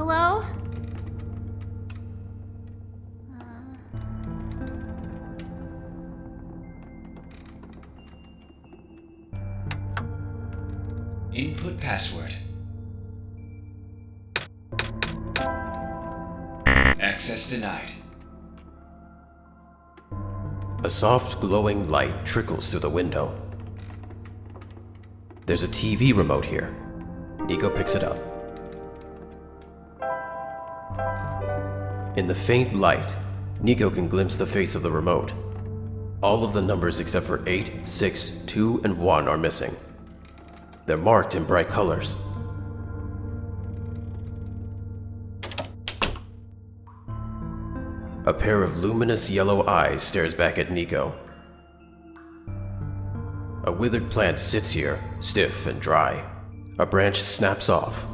Hello? Input password. Access denied. A soft, glowing light trickles through the window. There's a TV remote here. Nico picks it up. In the faint light, Nico can glimpse the face of the remote. All of the numbers except for 8, 6, 2, and 1 are missing. They're marked in bright colors. A pair of luminous yellow eyes stares back at Nico. A withered plant sits here, stiff and dry. A branch snaps off.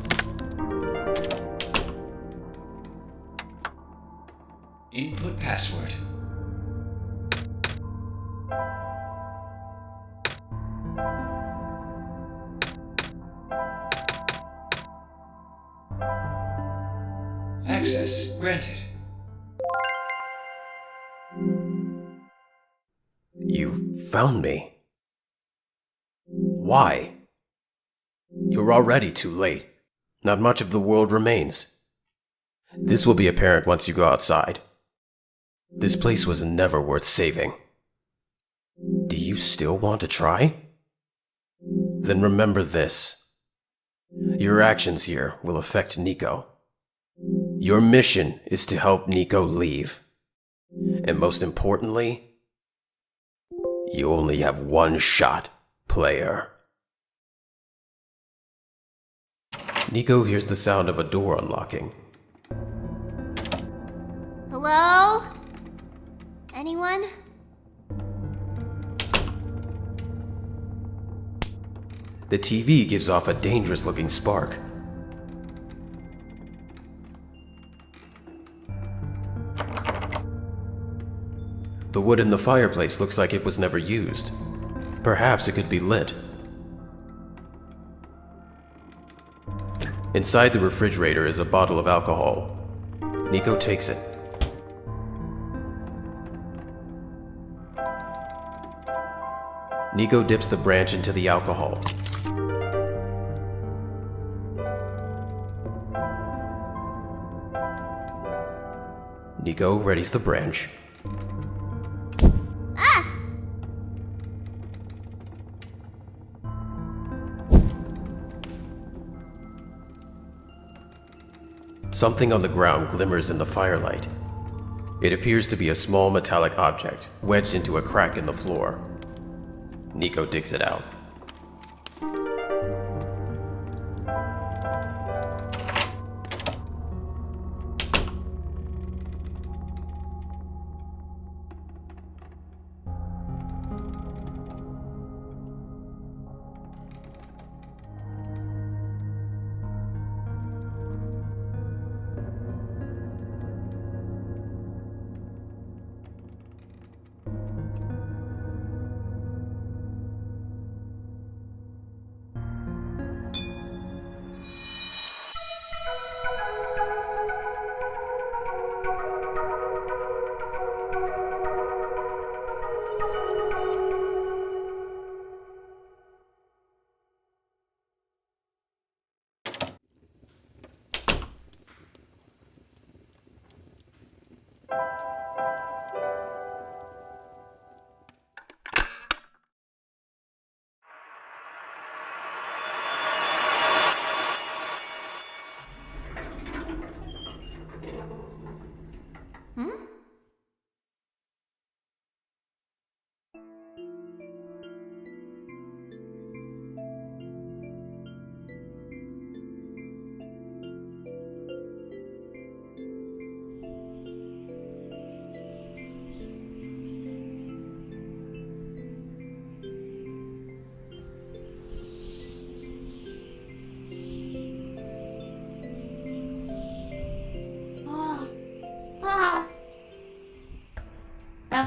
Input password. Access granted. You found me. Why? You're already too late. Not much of the world remains. This will be apparent once you go outside. This place was never worth saving. Do you still want to try? Then remember this. Your actions here will affect Nico. Your mission is to help Nico leave. And most importantly, you only have one shot, player. Nico hears the sound of a door unlocking. Hello? Anyone? The TV gives off a dangerous-looking spark. The wood in the fireplace looks like it was never used. Perhaps it could be lit. Inside the refrigerator is a bottle of alcohol. Nico takes it. Nico dips the branch into the alcohol. Nico readies the branch. Something on the ground glimmers in the firelight. It appears to be a small metallic object wedged into a crack in the floor. Nico digs it out.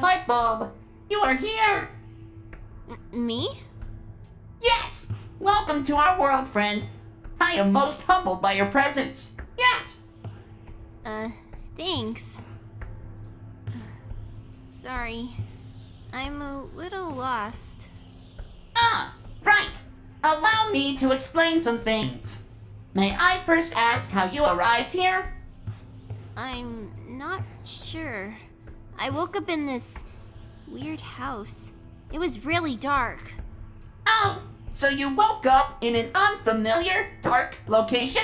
Light bulb, you are here! Me? Yes! Welcome to our world, friend. I am most humbled by your presence. Yes! Thanks. Sorry. I'm a little lost. Ah, right. Allow me to explain some things. May I first ask how you arrived here? I'm not sure. I woke up in this weird house. It was really dark. Oh, so you woke up in an unfamiliar, dark location?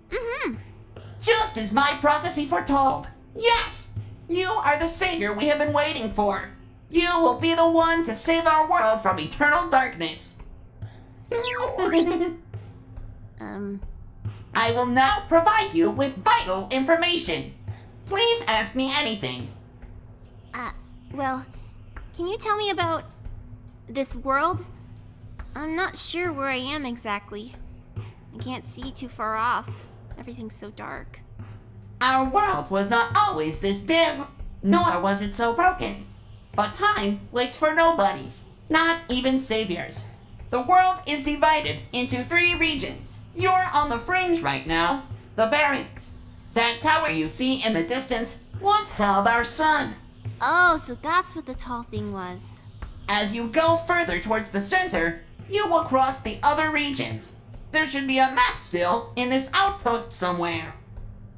Mm-hmm. Just as my prophecy foretold. Yes, you are the savior we have been waiting for. You will be the one to save our world from eternal darkness. I will now provide you with vital information. Please ask me anything. Well, can you tell me about this world? I'm not sure where I am exactly. I can't see too far off. Everything's so dark. Our world was not always this dim, nor was it so broken. But time waits for nobody, not even saviors. The world is divided into 3 regions. You're on the fringe right now, the Barrens. That tower you see in the distance once held our sun. Oh, so that's what the tall thing was. As you go further towards the center, you will cross the other regions. There should be a map still in this outpost somewhere.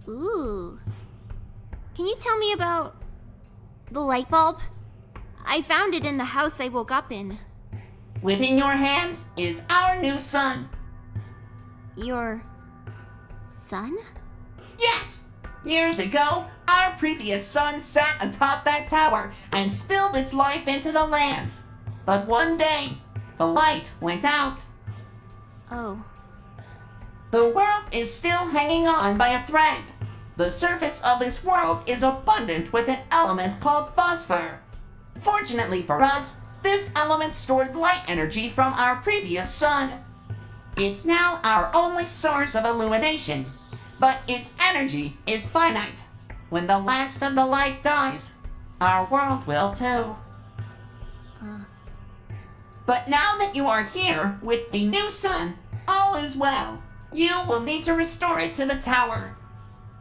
Ooh. Can you tell me about the light bulb? I found it in the house I woke up in. Within your hands is our new sun. Your son? Yes! Years ago, our previous sun sat atop that tower and spilled its life into the land. But one day, the light went out. Oh. The world is still hanging on by a thread. The surface of this world is abundant with an element called phosphor. Fortunately for us, this element stored light energy from our previous sun. It's now our only source of illumination, but its energy is finite. When the last of the light dies, our world will too. But now that you are here with the new sun, all is well. You will need to restore it to the tower.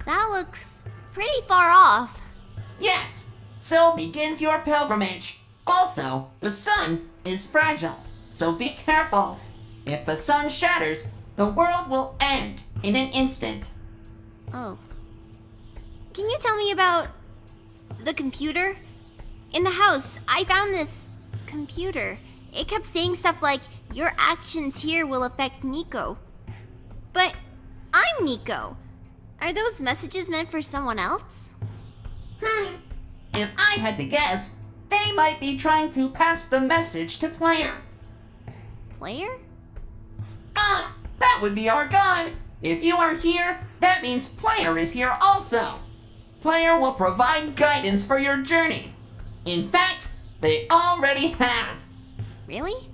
That looks pretty far off. Yes, so begins your pilgrimage. Also, the sun is fragile, so be careful. If the sun shatters, the world will end in an instant. Oh. Can you tell me about the computer? In the house, I found this computer. It kept saying stuff like, your actions here will affect Nico. But I'm Nico. Are those messages meant for someone else? If I had to guess, they might be trying to pass the message to Player. Player? Ah, that would be our god. If you are here, that means Player is here also. Player will provide guidance for your journey. In fact, they already have. Really?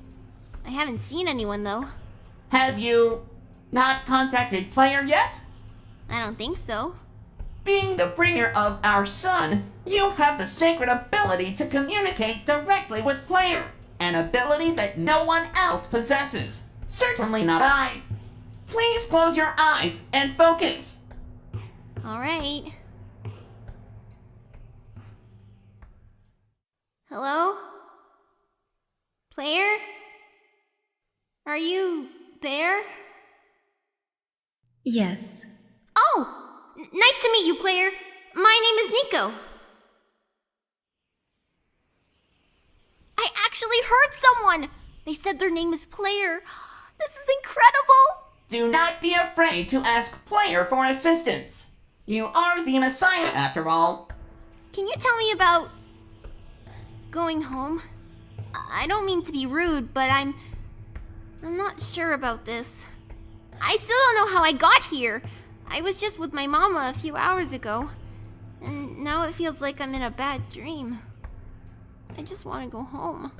I haven't seen anyone though. Have you not contacted Player yet? I don't think so. Being the bringer of our sun, you have the sacred ability to communicate directly with Player. An ability that no one else possesses. Certainly not I. Please close your eyes and focus. Alright. Hello? Player? Are you there? Yes. Oh! Nice to meet you, Player. My name is Nico. I actually heard someone! They said their name is Player. This is incredible! Do not be afraid to ask Player for assistance. You are the Messiah after all. Can you tell me about going home? I don't mean to be rude, but I'm not sure about this. I still don't know how I got here. I was just with my mama a few hours ago, and now it feels like I'm in a bad dream. I just want to go home.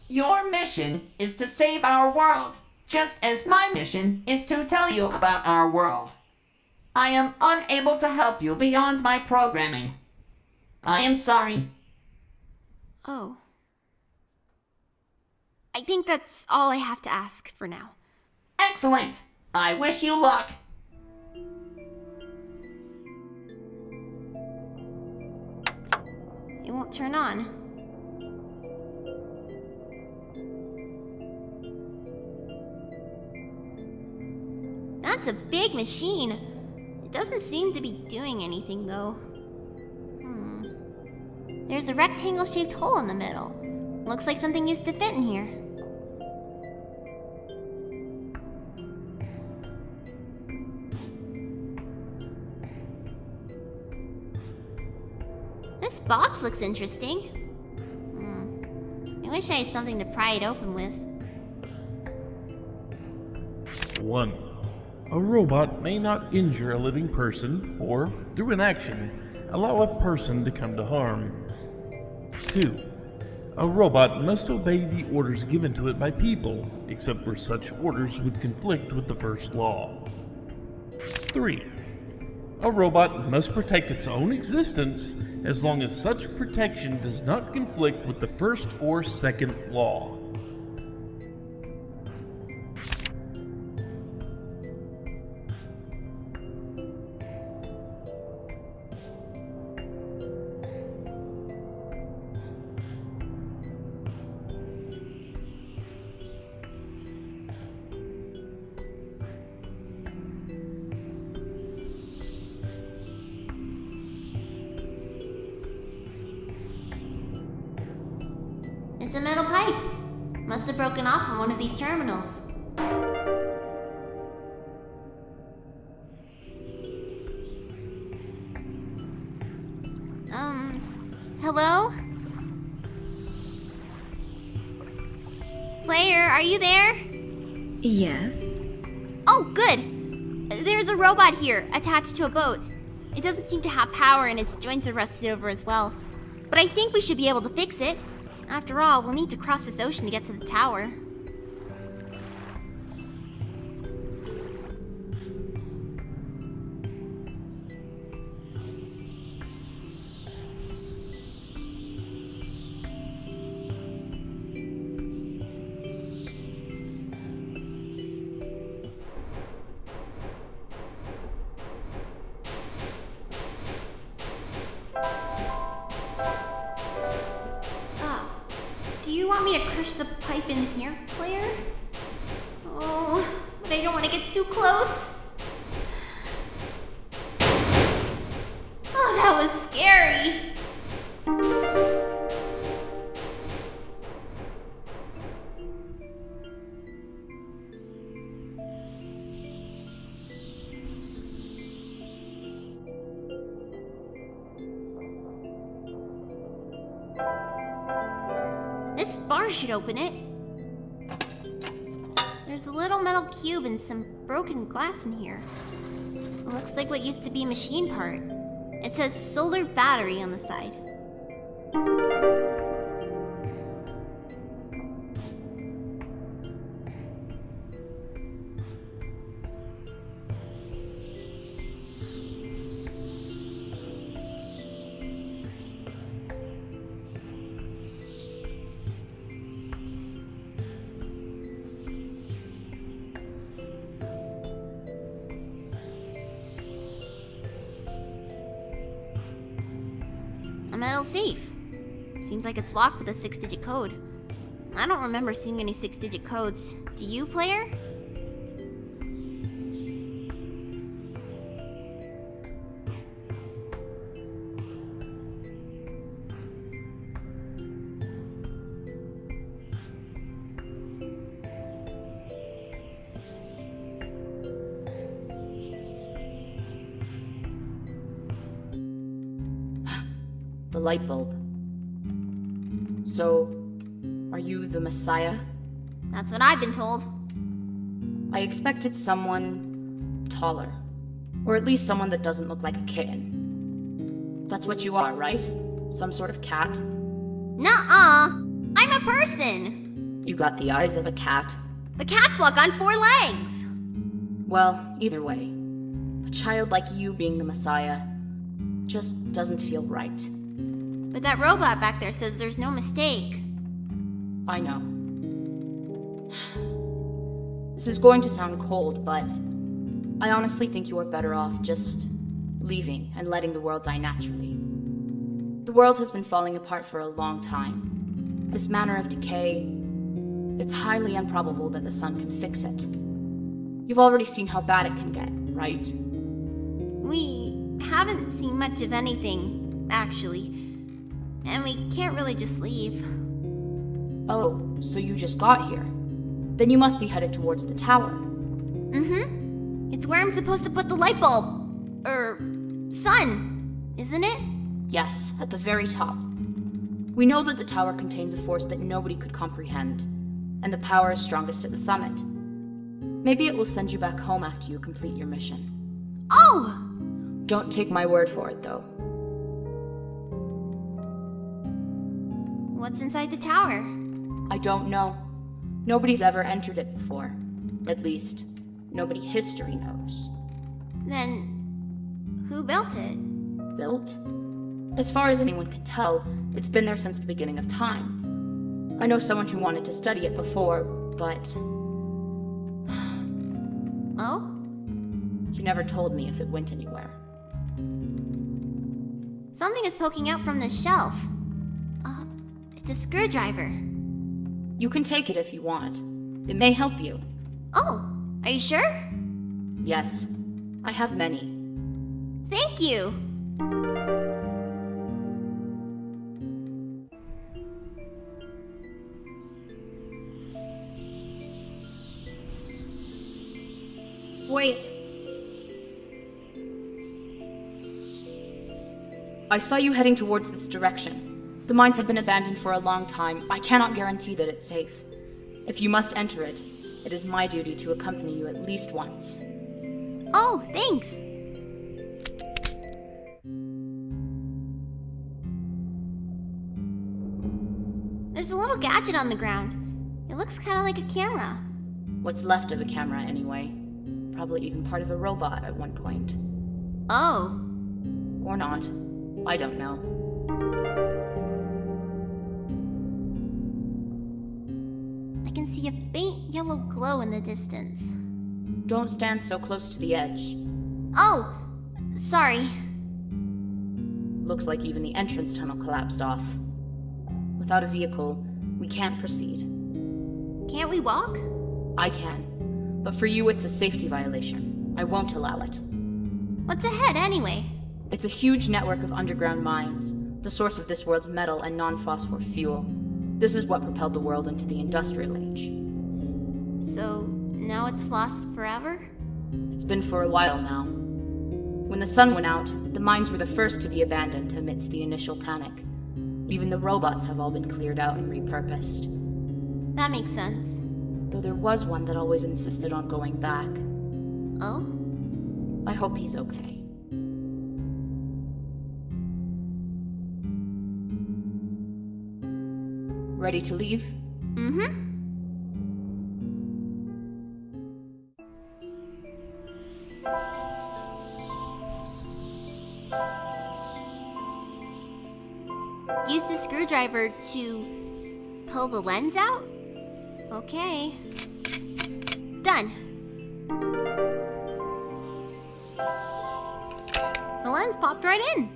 Your mission is to save our world, just as my mission is to tell you about our world. I am unable to help you beyond my programming. I am sorry. Oh. I think that's all I have to ask for now. Excellent. I wish you luck. It won't turn on. That's a big machine. It doesn't seem to be doing anything, though. There's a rectangle-shaped hole in the middle. Looks like something used to fit in here. This box looks interesting. I wish I had something to pry it open with. 1. A robot may not injure a living person, or, through an action, allow a person to come to harm. 2. A robot must obey the orders given to it by people, except where such orders would conflict with the first law. 3. A robot must protect its own existence as long as such protection does not conflict with the first or second law. It's a metal pipe. Must have broken off on one of these terminals. Hello? Player, are you there? Yes? Oh, good. There's a robot here, attached to a boat. It doesn't seem to have power and its joints are rusted over as well. But I think we should be able to fix it. After all, we'll need to cross this ocean to get to the tower. Do you want me to crush the pipe in here, player? Oh, but I don't want to get too close. Oh, that was scary. This bar should open it. There's a little metal cube and some broken glass in here. It looks like what used to be a machine part. It says solar battery on the side. A metal safe. Seems like it's locked with a 6-digit code. I don't remember seeing any 6-digit codes. Do you, player? The light bulb. So, are you the Messiah? That's what I've been told. I expected someone taller. Or at least someone that doesn't look like a kitten. That's what you are, right? Some sort of cat? Nuh-uh! I'm a person! You got the eyes of a cat. But cats walk on 4 legs! Well, either way, a child like you being the Messiah just doesn't feel right. But that robot back there says there's no mistake. I know. This is going to sound cold, but I honestly think you are better off just leaving and letting the world die naturally. The world has been falling apart for a long time. This manner of decay, it's highly improbable that the sun can fix it. You've already seen how bad it can get, right? We haven't seen much of anything, actually. And we can't really just leave. Oh, so you just got here. Then you must be headed towards the tower. Mm-hmm. It's where I'm supposed to put the light bulb. Sun, isn't it? Yes, at the very top. We know that the tower contains a force that nobody could comprehend, and the power is strongest at the summit. Maybe it will send you back home after you complete your mission. Oh! Don't take my word for it, though. What's inside the tower? I don't know. Nobody's ever entered it before. At least, nobody history knows. Then, who built it? Built? As far as anyone can tell, it's been there since the beginning of time. I know someone who wanted to study it before, but Oh? he never told me if it went anywhere. Something is poking out from this shelf. It's a screwdriver. You can take it if you want. It may help you. Oh, are you sure? Yes, I have many. Thank you. Wait. I saw you heading towards this direction. The mines have been abandoned for a long time. I cannot guarantee that it's safe. If you must enter it, it is my duty to accompany you at least once. Oh, thanks. There's a little gadget on the ground. It looks kind of like a camera. What's left of a camera, anyway. Probably even part of a robot at one point. Oh. Or not. I don't know. I can see a faint yellow glow in the distance. Don't stand so close to the edge. Oh, sorry. Looks like even the entrance tunnel collapsed off. Without a vehicle, we can't proceed. Can't we walk? I can. But for you, it's a safety violation. I won't allow it. What's ahead, anyway? It's a huge network of underground mines, the source of this world's metal and non-phosphor fuel. This is what propelled the world into the Industrial Age. So, now it's lost forever? It's been for a while now. When the sun went out, the mines were the first to be abandoned amidst the initial panic. Even the robots have all been cleared out and repurposed. That makes sense. Though there was one that always insisted on going back. Oh? I hope he's okay. Ready to leave? Mm-hmm. Use the screwdriver to pull the lens out? Okay. Done. The lens popped right in.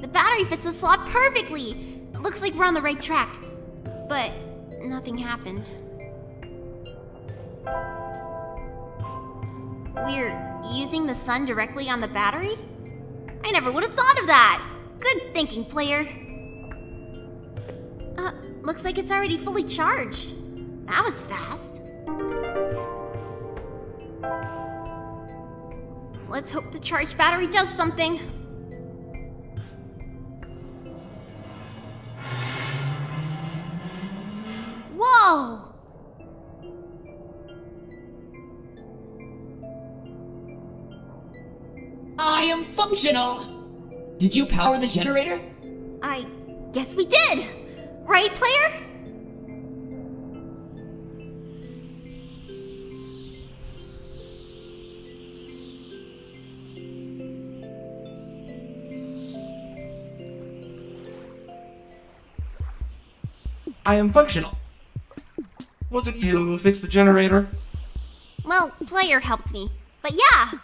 The battery fits the slot perfectly. It looks like we're on the right track. But nothing happened. We're using the sun directly on the battery? I never would have thought of that. Good thinking, player. Looks like it's already fully charged. That was fast. Let's hope the charged battery does something. Whoa! I am functional! Did you power the generator? I guess we did! Right, player? I am functional. Was it you who fixed the generator? Well, Player helped me. But yeah!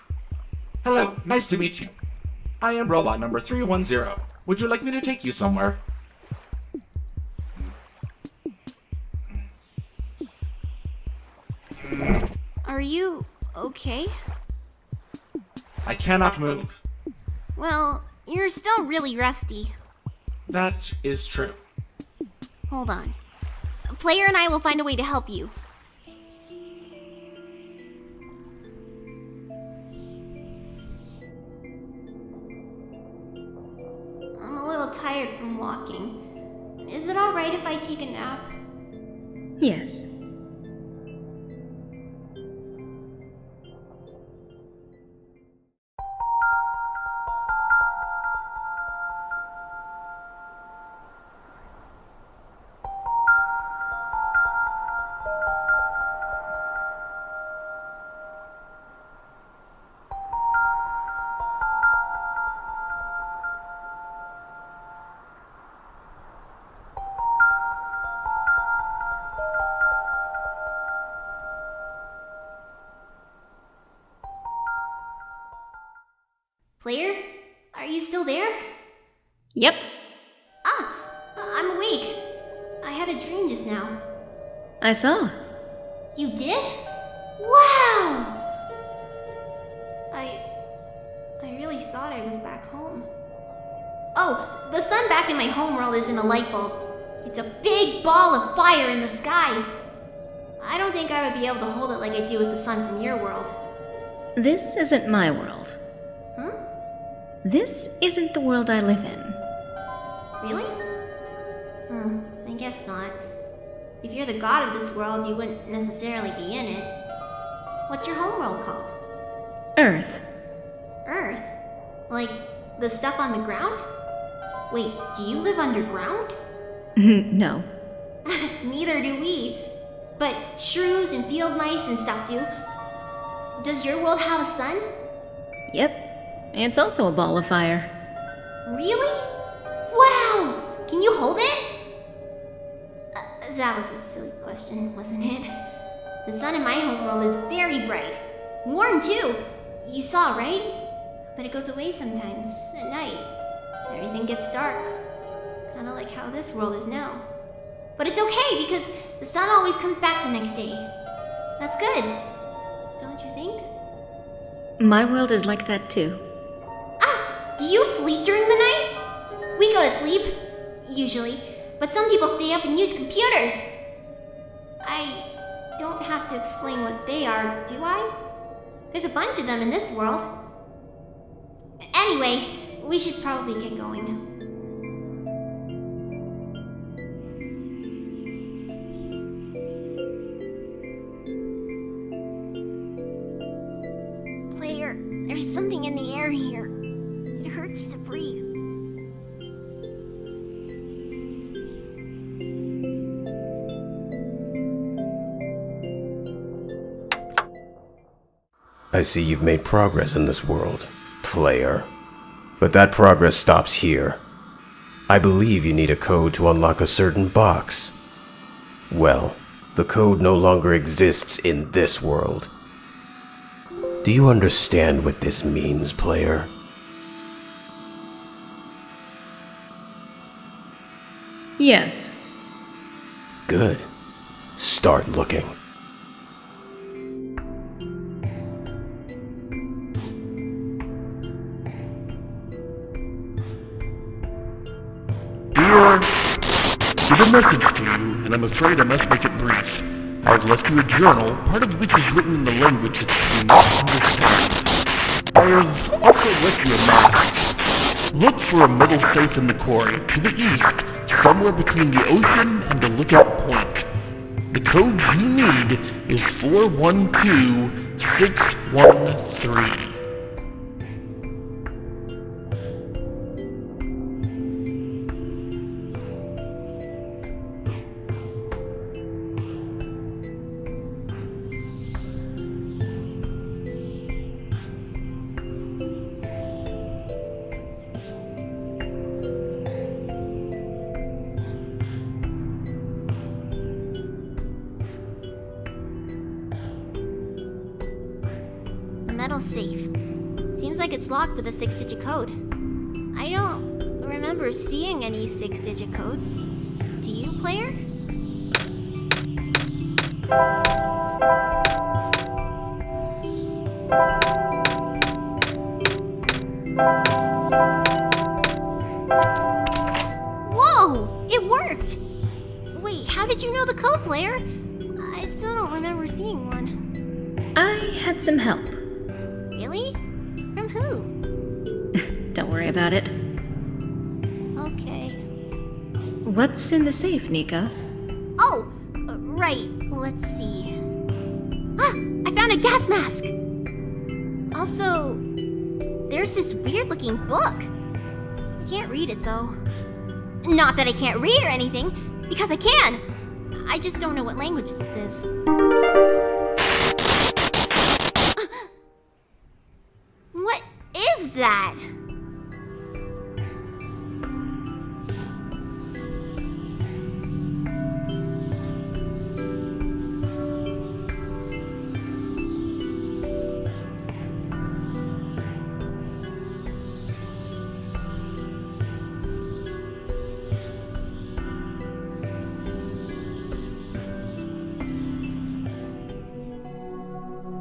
Hello, nice to meet you. I am robot number 310. Would you like me to take you somewhere? Are you okay? I cannot move. Well, you're still really rusty. That is true. Hold on. Player and I will find a way to help you. I'm a little tired from walking. Is it alright if I take a nap? Yes. Player? Are you still there? Yep. Ah! I'm awake. I had a dream just now. I saw. You did? Wow! I really thought I was back home. Oh, the sun back in my homeworld isn't a light bulb. It's a big ball of fire in the sky. I don't think I would be able to hold it like I do with the sun from your world. This isn't my world. Huh? This isn't the world I live in. Really? I guess not. If you're the god of this world, you wouldn't necessarily be in it. What's your homeworld called? Earth. Earth? Like the stuff on the ground? Wait, do you live underground? No. Neither do we. But shrews and field mice and stuff do. Does your world have a sun? Yep. It's also a ball of fire. Really? Wow! Can you hold it? That was a silly question, wasn't it? The sun in my homeworld is very bright. Warm too. You saw, right? But it goes away sometimes, at night. Everything gets dark. Kinda like how this world is now. But it's okay, because the sun always comes back the next day. That's good. Don't you think? My world is like that too. Ah! Do you sleep during the night? We go to sleep, usually. But some people stay up and use computers. I don't have to explain what they are, do I? There's a bunch of them in this world. Anyway, we should probably get going. Player, there's something in the air here. It hurts to breathe. I see you've made progress in this world, player. But that progress stops here. I believe you need a code to unlock a certain box. Well, the code no longer exists in this world. Do you understand what this means, player? Yes. Good. Start looking. Dear, give a message to you, and I'm afraid I must make it brief. I've left you a journal, part of which is written in the language that you do not understand. I have also left you a map. Look for a metal safe in the quarry, to the east, somewhere between the ocean and the lookout point. The code you need is 412613. metal safe. Seems like it's locked with a 6-digit code. I don't remember seeing any 6-digit codes. Do you, player? Whoa! It worked! Wait, how did you know the code, player? I still don't remember seeing one. I had some help. Really? From who? Don't worry about it. Okay. What's in the safe, Nico? Oh, right. Let's see. Ah, I found a gas mask! Also, there's this weird-looking book. I can't read it, though. Not that I can't read or anything, because I can. I just don't know what language this is. What is that?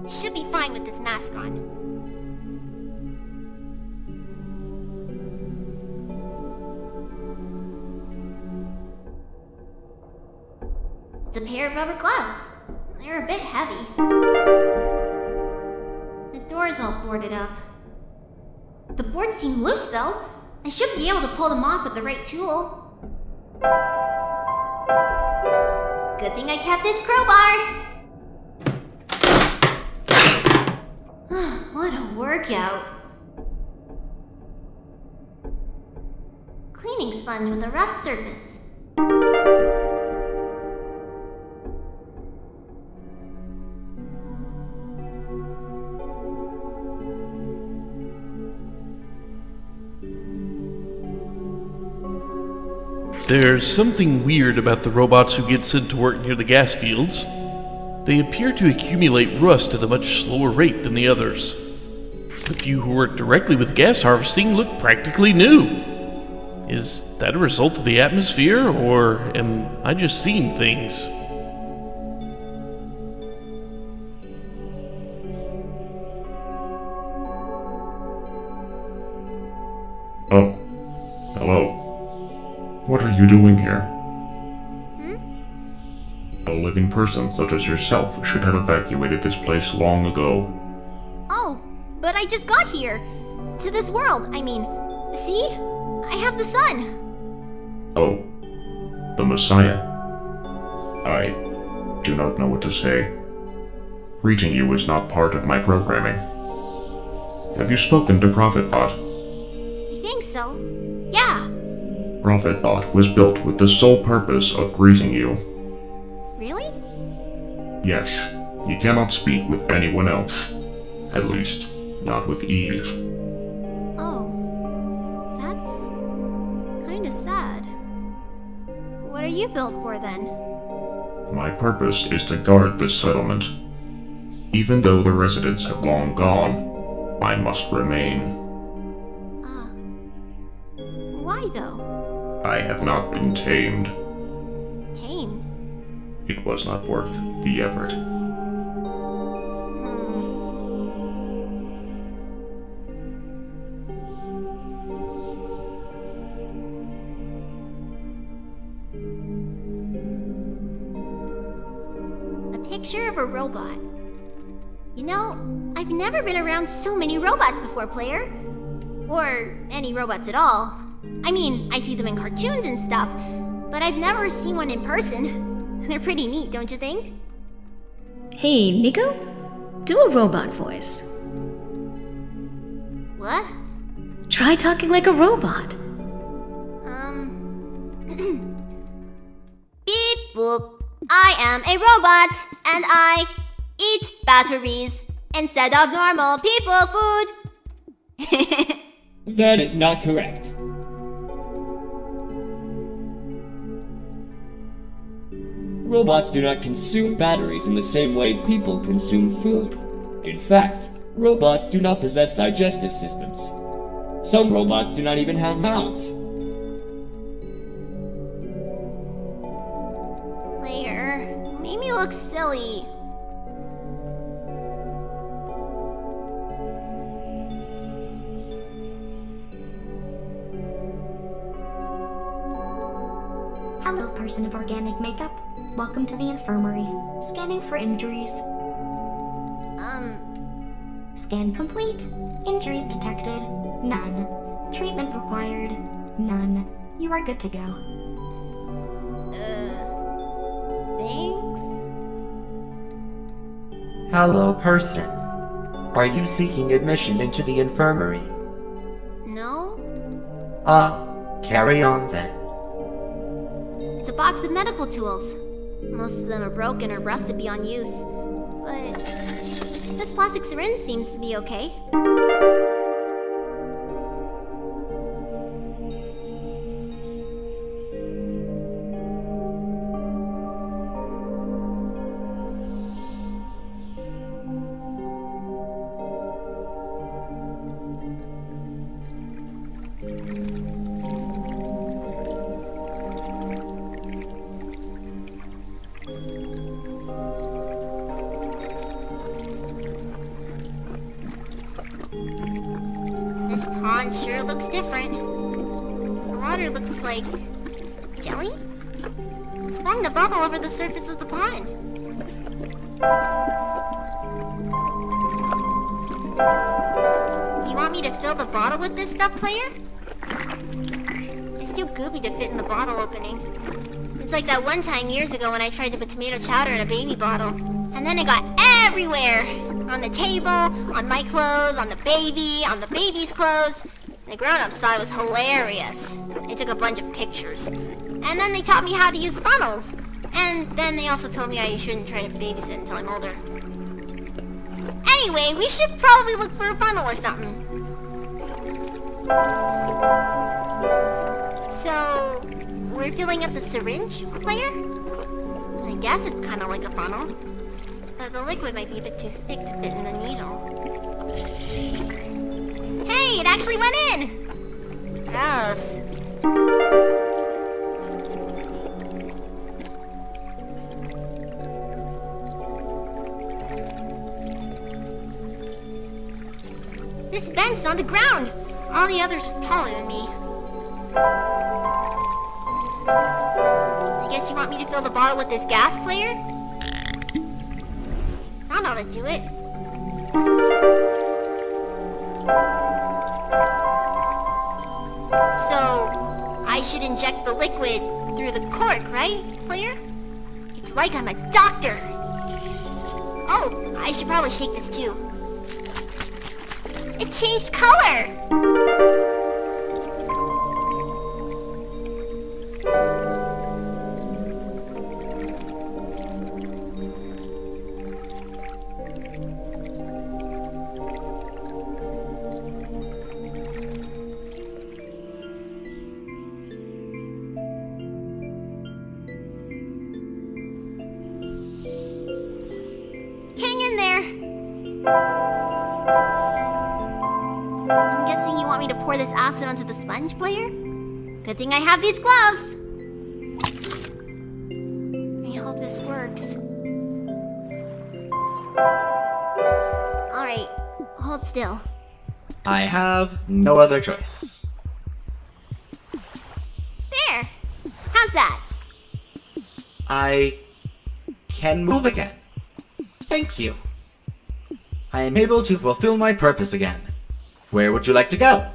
Should be fine with this mask on. It's a pair of rubber gloves. They're a bit heavy. The door's all boarded up. The boards seem loose, though. I should be able to pull them off with the right tool. Good thing I kept this crowbar. What a workout. Cleaning sponge with a rough surface. There's something weird about the robots who get sent to work near the gas fields. They appear to accumulate rust at a much slower rate than the others. The few who work directly with gas harvesting look practically new. Is that a result of the atmosphere, or am I just seeing things? Oh. Hello. What are you doing here? A living person such as yourself should have evacuated this place long ago. Oh, but I just got here. To this world, I mean. See? I have the sun. Oh. The Messiah. I do not know what to say. Greeting you is not part of my programming. Have you spoken to ProfitBot? I think so. Yeah. ProfitBot was built with the sole purpose of greeting you. Really? Yes, you cannot speak with anyone else. At least, not with Eve. Oh. That's kinda sad. What are you built for then? My purpose is to guard this settlement. Even though the residents have long gone, I must remain. Why though? I have not been tamed. Tamed? It was not worth the effort. A picture of a robot. You know, I've never been around so many robots before, player. Or any robots at all. I mean, I see them in cartoons and stuff, but I've never seen one in person. They're pretty neat, don't you think? Hey, Nico? Do a robot voice. What? Try talking like a robot. Beep boop. I am a robot, and I eat batteries instead of normal people food. That is not correct. Robots do not consume batteries in the same way people consume food. In fact, Robots do not possess digestive systems. Some robots do not even have mouths. Player, made me look silly. Hello, person of organic makeup. Welcome to the infirmary. Scanning for injuries. Scan complete. Injuries detected. None. Treatment required. None. You are good to go. Thanks? Hello, person. Are you seeking admission into the infirmary? No? Carry on then. It's a box of medical tools. Most of them are broken or rusted beyond use. But this plastic syringe seems to be okay. This pond sure looks different. The water looks like jelly? It's forming a bubble over the surface of the pond. You want me to fill the bottle with this stuff, player? It's too goopy to fit in the bottle opening. It's like that one time years ago when I tried to put tomato chowder in a baby bottle. And then it got everywhere! On the table, on my clothes, on the baby's clothes. The grown-ups thought it was hilarious. They took a bunch of pictures. And then they taught me how to use funnels. And then they also told me I shouldn't try to babysit until I'm older. Anyway, we should probably look for a funnel or something. So, we're filling up the syringe, player? I guess it's kind of like a funnel. But the liquid might be a bit too thick to fit in the needle. Hey, it actually went in! Gross. This bench is on the ground! All the others are taller than me. I guess you want me to fill the bottle with this gas, player? I know how to do it. So, I should inject the liquid through the cork, right, player? It's like I'm a doctor. Oh, I should probably shake this too. It changed color! Hang in there! I'm guessing you want me to pour this acid onto the sponge, player? Good thing I have these gloves! I hope this works. Alright, hold still. I have no other choice. There! How's that? I can move again. Thank you. I am able to fulfill my purpose again. Where would you like to go?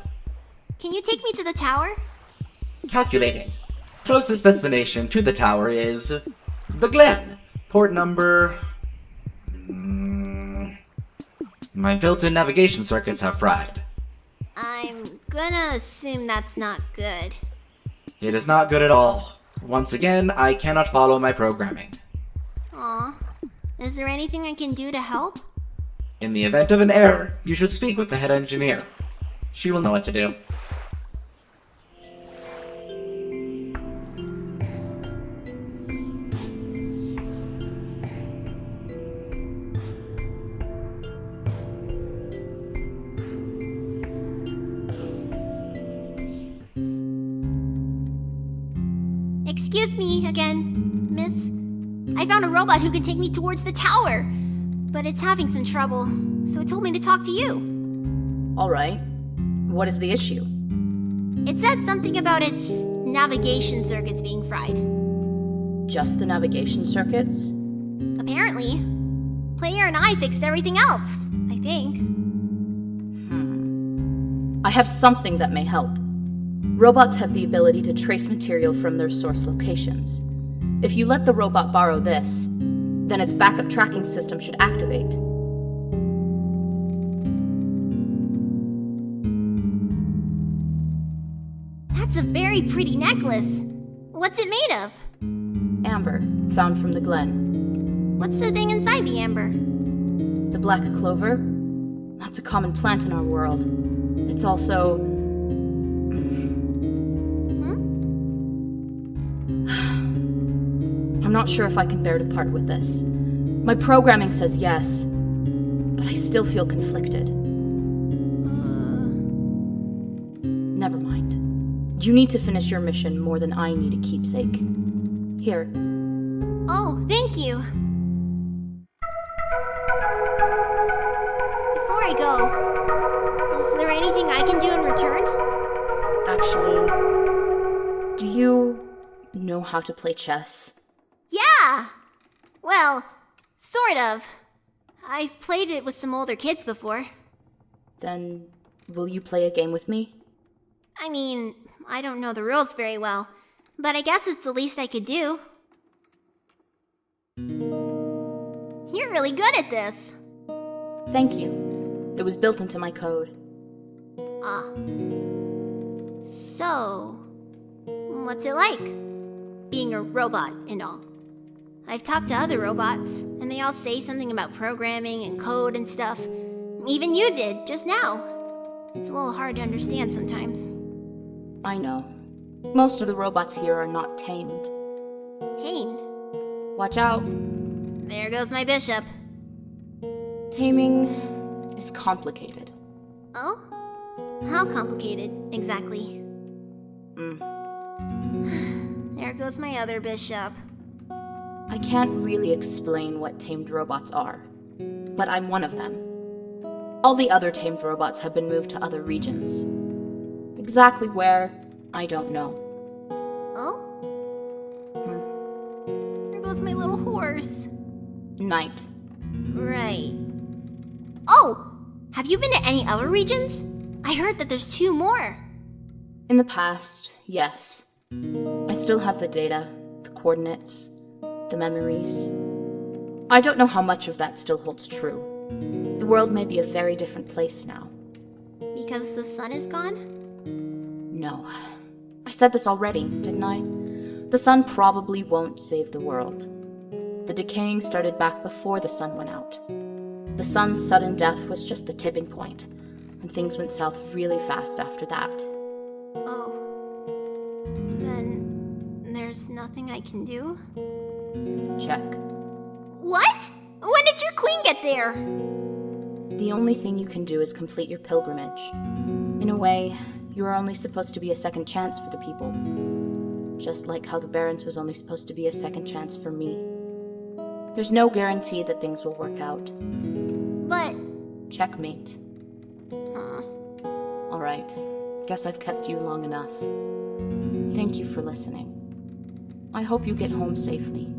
Can you take me to the tower? Calculating. Closest destination to the tower is the Glen. Port number... My built-in navigation circuits have fried. I'm gonna assume that's not good. It is not good at all. Once again, I cannot follow my programming. Aw. Is there anything I can do to help? In the event of an error, you should speak with the head engineer. She will know what to do. Excuse me again, miss. I found a robot who can take me towards the tower, but it's having some trouble, so it told me to talk to you. Alright. What is the issue? It said something about its navigation circuits being fried. Just the navigation circuits? Apparently. Player and I fixed everything else, I think. I have something that may help. Robots have the ability to trace material from their source locations. If you let the robot borrow this, then its backup tracking system should activate. That's a very pretty necklace. What's it made of? Amber, found from the glen. What's the thing inside the amber? The black clover? That's a common plant in our world. It's also... I'm not sure if I can bear to part with this. My programming says yes, but I still feel conflicted. Never mind. You need to finish your mission more than I need a keepsake. Here. Oh, thank you. Before I go, is there anything I can do in return? Actually, do you know how to play chess? Yeah! Well, sort of. I've played it with some older kids before. Then, will you play a game with me? I mean, I don't know the rules very well, but I guess it's the least I could do. You're really good at this. Thank you. It was built into my code. Ah. So, what's it like? Being a robot and all. I've talked to other robots, and they all say something about programming and code and stuff. Even you did, just now. It's a little hard to understand sometimes. I know. Most of the robots here are not tamed. Tamed? Watch out. There goes my bishop. Taming is complicated. Oh? How complicated, exactly? There goes my other bishop. I can't really explain what tamed robots are, but I'm one of them. All the other tamed robots have been moved to other regions. Exactly where, I don't know. Oh? There goes my little horse. Night. Right. Oh! Have you been to any other regions? I heard that there's 2 more. In the past, yes. I still have the data, the coordinates, the memories. I don't know how much of that still holds true. The world may be a very different place now. Because the sun is gone? No. I said this already, didn't I? The sun probably won't save the world. The decaying started back before the sun went out. The sun's sudden death was just the tipping point, and things went south really fast after that. Oh. Then there's nothing I can do? Check. What? When did your queen get there? The only thing you can do is complete your pilgrimage. In a way, you are only supposed to be a second chance for the people. Just like how the Barrens was only supposed to be a second chance for me. There's no guarantee that things will work out. But... Checkmate. Alright. Guess I've kept you long enough. Thank you for listening. I hope you get home safely.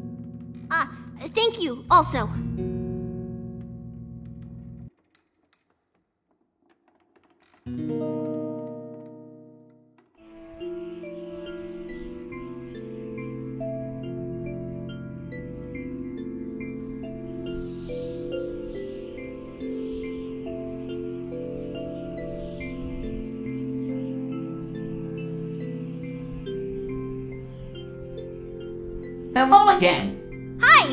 Thank you, also. Hello again. Hi!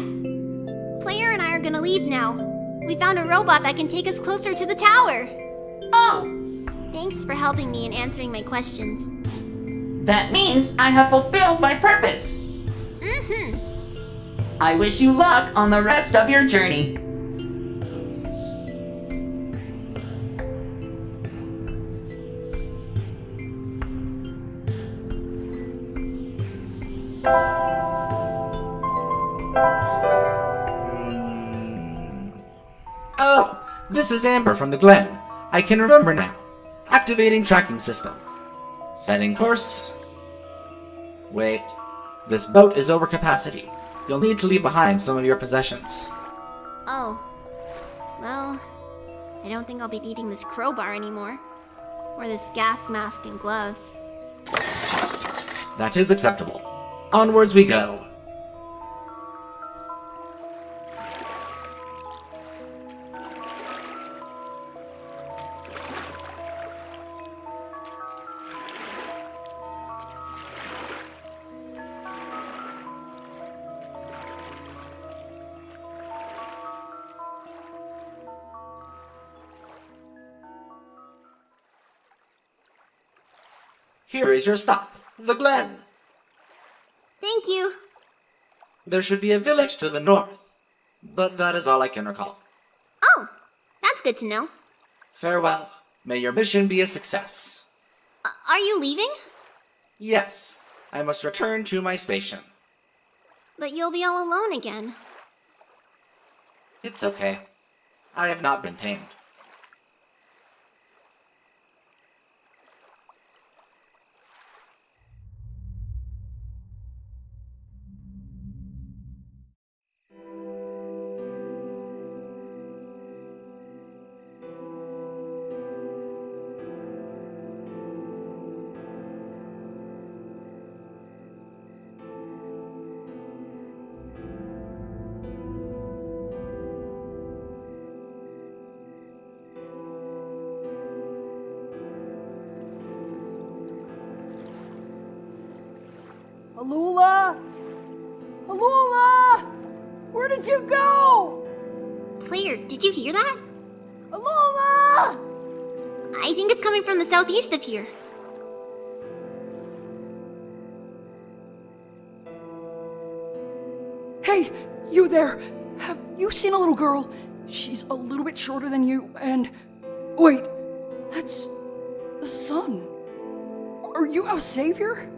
Player and I are gonna leave now. We found a robot that can take us closer to the tower. Oh, Thanks for helping me and answering my questions. that means I have fulfilled my purpose. Mm-hmm. I wish you luck on the rest of your journey. Oh, this is Amber from the Glen. I can remember now. Activating tracking system. Setting course. Wait. This boat is over capacity. You'll need to leave behind some of your possessions. Oh. Well, I don't think I'll be needing this crowbar anymore. Or this gas mask and gloves. That is acceptable. Onwards we go. Here is your stop, the Glen. Thank you. There should be a village to the north, but that is all I can recall. Oh, that's good to know. Farewell. May your mission be a success. Are you leaving? Yes, I must return to my station. But you'll be all alone again. It's okay. I have not been tamed. Alula! Alula! Where did you go? Player, did you hear that? Alula! I think it's coming from the southeast of here. Hey, you there! Have you seen a little girl? She's a little bit shorter than you, and... Wait, that's... the sun. Are you our savior?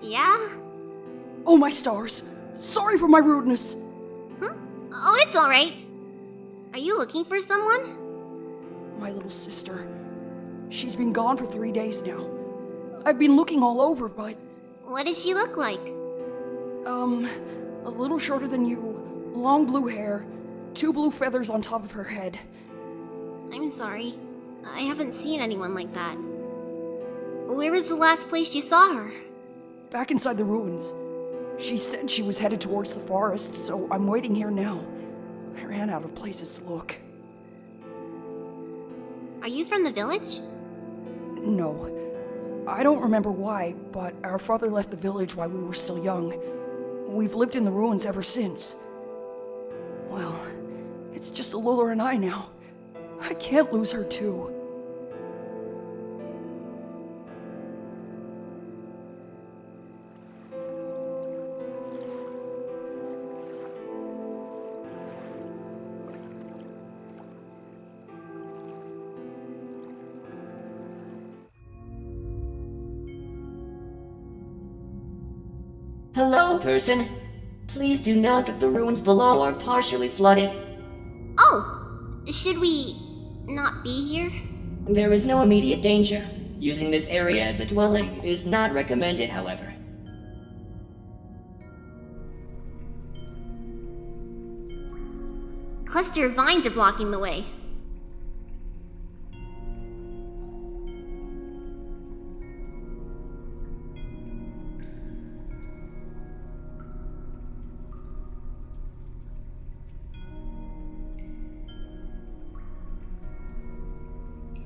Yeah? Oh, my stars. Sorry for my rudeness. Huh? Oh, it's alright. Are you looking for someone? My little sister. She's been gone for 3 days now. I've been looking all over, but... What does she look like? A little shorter than you, long blue hair, 2 blue feathers on top of her head. I'm sorry. I haven't seen anyone like that. Where was the last place you saw her? Back inside the ruins. She said she was headed towards the forest, so I'm waiting here now. I ran out of places to look. Are you from the village? No. I don't remember why, but our father left the village while we were still young. We've lived in the ruins ever since. Well, it's just Alula and I now. I can't lose her too. Hello, person. Please do note that the ruins below are partially flooded. Oh! Should we not be here? There is no immediate danger. Using this area as a dwelling is not recommended, however. Cluster of vines are blocking the way.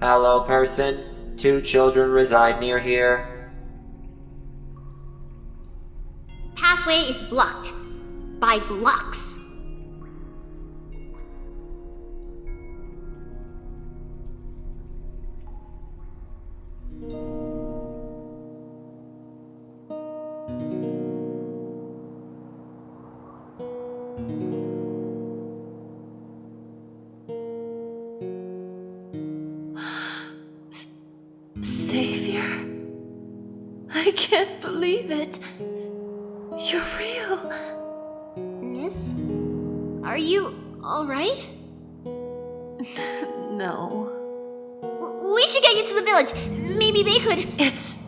Hello, person. 2 children reside near here. Pathway is blocked. By blocks. Savior? I can't believe it. You're real. Miss? Are you alright? No. We should get you to the village. Maybe they could. It's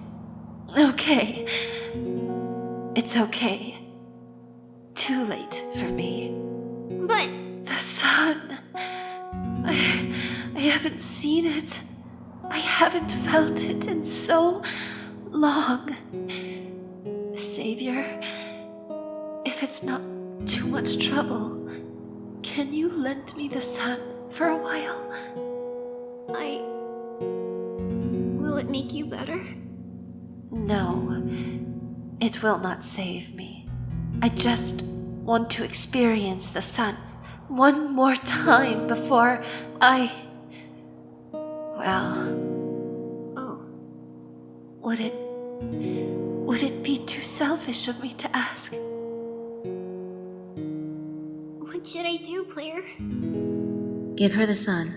okay. It's okay. Too late for me. But the sun. I haven't seen it. I haven't felt it in so long. Savior, if it's not too much trouble, can you lend me the sun for a while? Will it make you better? No, it will not save me. I just want to experience the sun one more time before I... Well... Oh. Would it be too selfish of me to ask? What should I do, player? Give her the sun.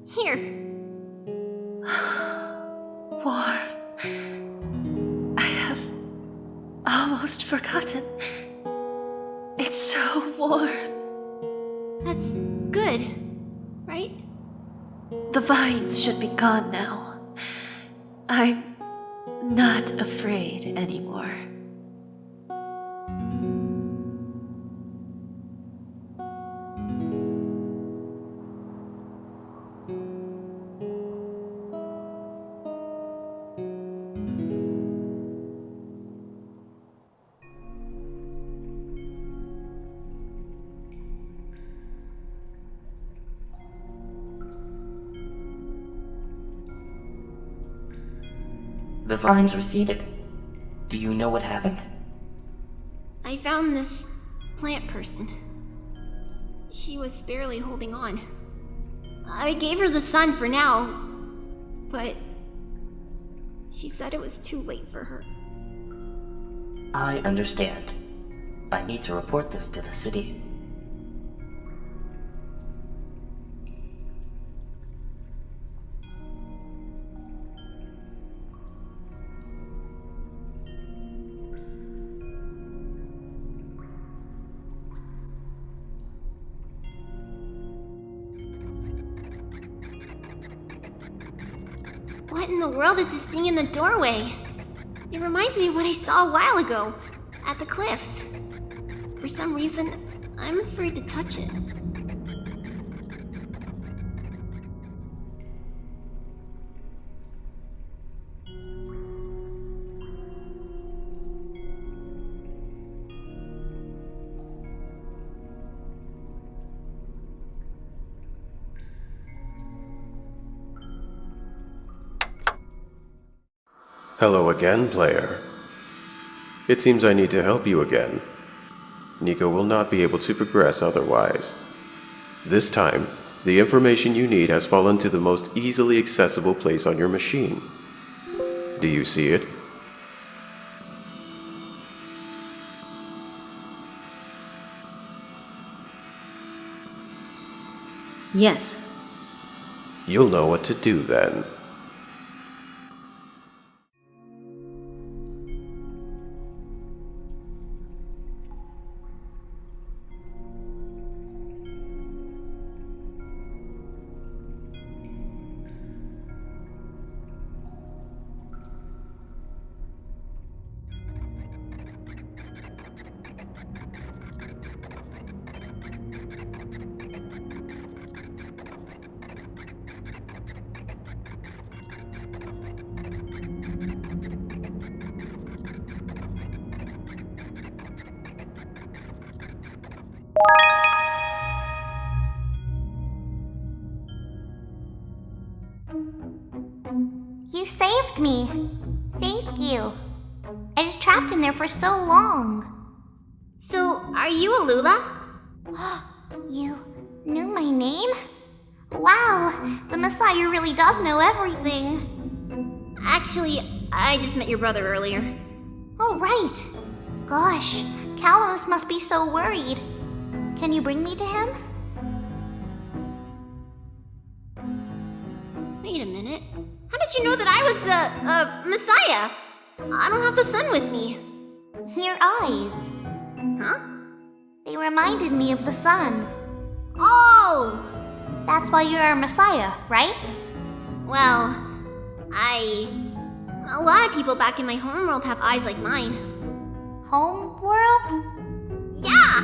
Here. Warm. I have almost forgotten. It's so warm. That's good, right? The vines should be gone now. I'm not afraid anymore. The vines receded. Do you know what happened? I found this plant person. She was barely holding on. I gave her the sun for now, but she said it was too late for her. I understand. I need to report this to the city. What in the world is this thing in the doorway? It reminds me of what I saw a while ago, at the cliffs. For some reason, I'm afraid to touch it. Hello again, player. It seems I need to help you again. Nico will not be able to progress otherwise. This time, the information you need has fallen to the most easily accessible place on your machine. Do you see it? Yes. You'll know what to do then. You saved me. Thank you. I was trapped in there for so long. So, are you Alula? You knew my name? Wow, the Messiah really does know everything. Actually, I just met your brother earlier. Oh, right. Gosh, Callus must be so worried. Can you bring me to him? Wait a minute. How did you know that I was the, Messiah? I don't have the sun with me. Your eyes. Huh? They reminded me of the sun. Oh! That's why you're our messiah, right? Well, a lot of people back in my homeworld have eyes like mine. Home world? Yeah!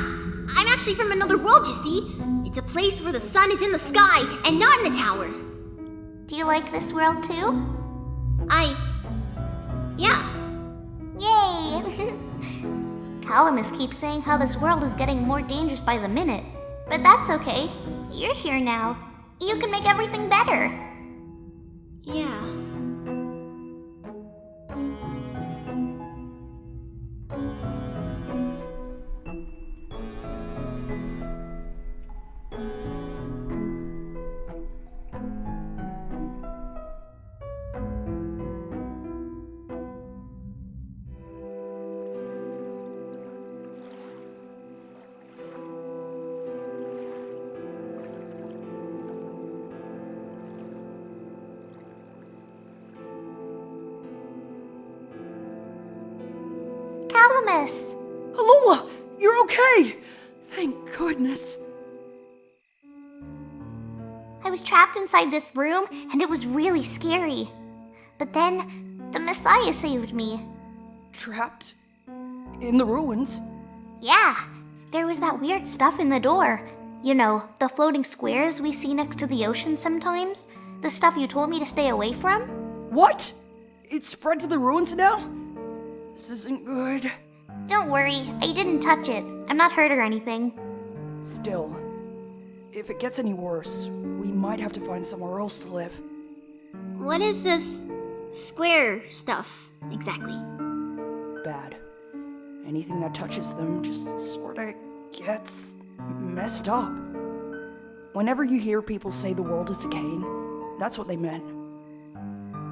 I'm actually from another world, you see. It's a place where the sun is in the sky and not in a tower. Do you like this world too? Yeah. Yay! Calamus keeps saying how this world is getting more dangerous by the minute. But that's okay. You're here now. You can make everything better. Yeah. Calamus! Alola, you're okay! Thank goodness. I was trapped inside this room, and it was really scary. But then, the Messiah saved me. Trapped? In the ruins? Yeah, there was that weird stuff in the door. You know, the floating squares we see next to the ocean sometimes. The stuff you told me to stay away from. What? It's spread to the ruins now? This isn't good. Don't worry, I didn't touch it. I'm not hurt or anything. Still, if it gets any worse, we might have to find somewhere else to live. What is this square stuff exactly? Bad. Anything that touches them just sorta gets messed up. Whenever you hear people say the world is decaying, that's what they meant.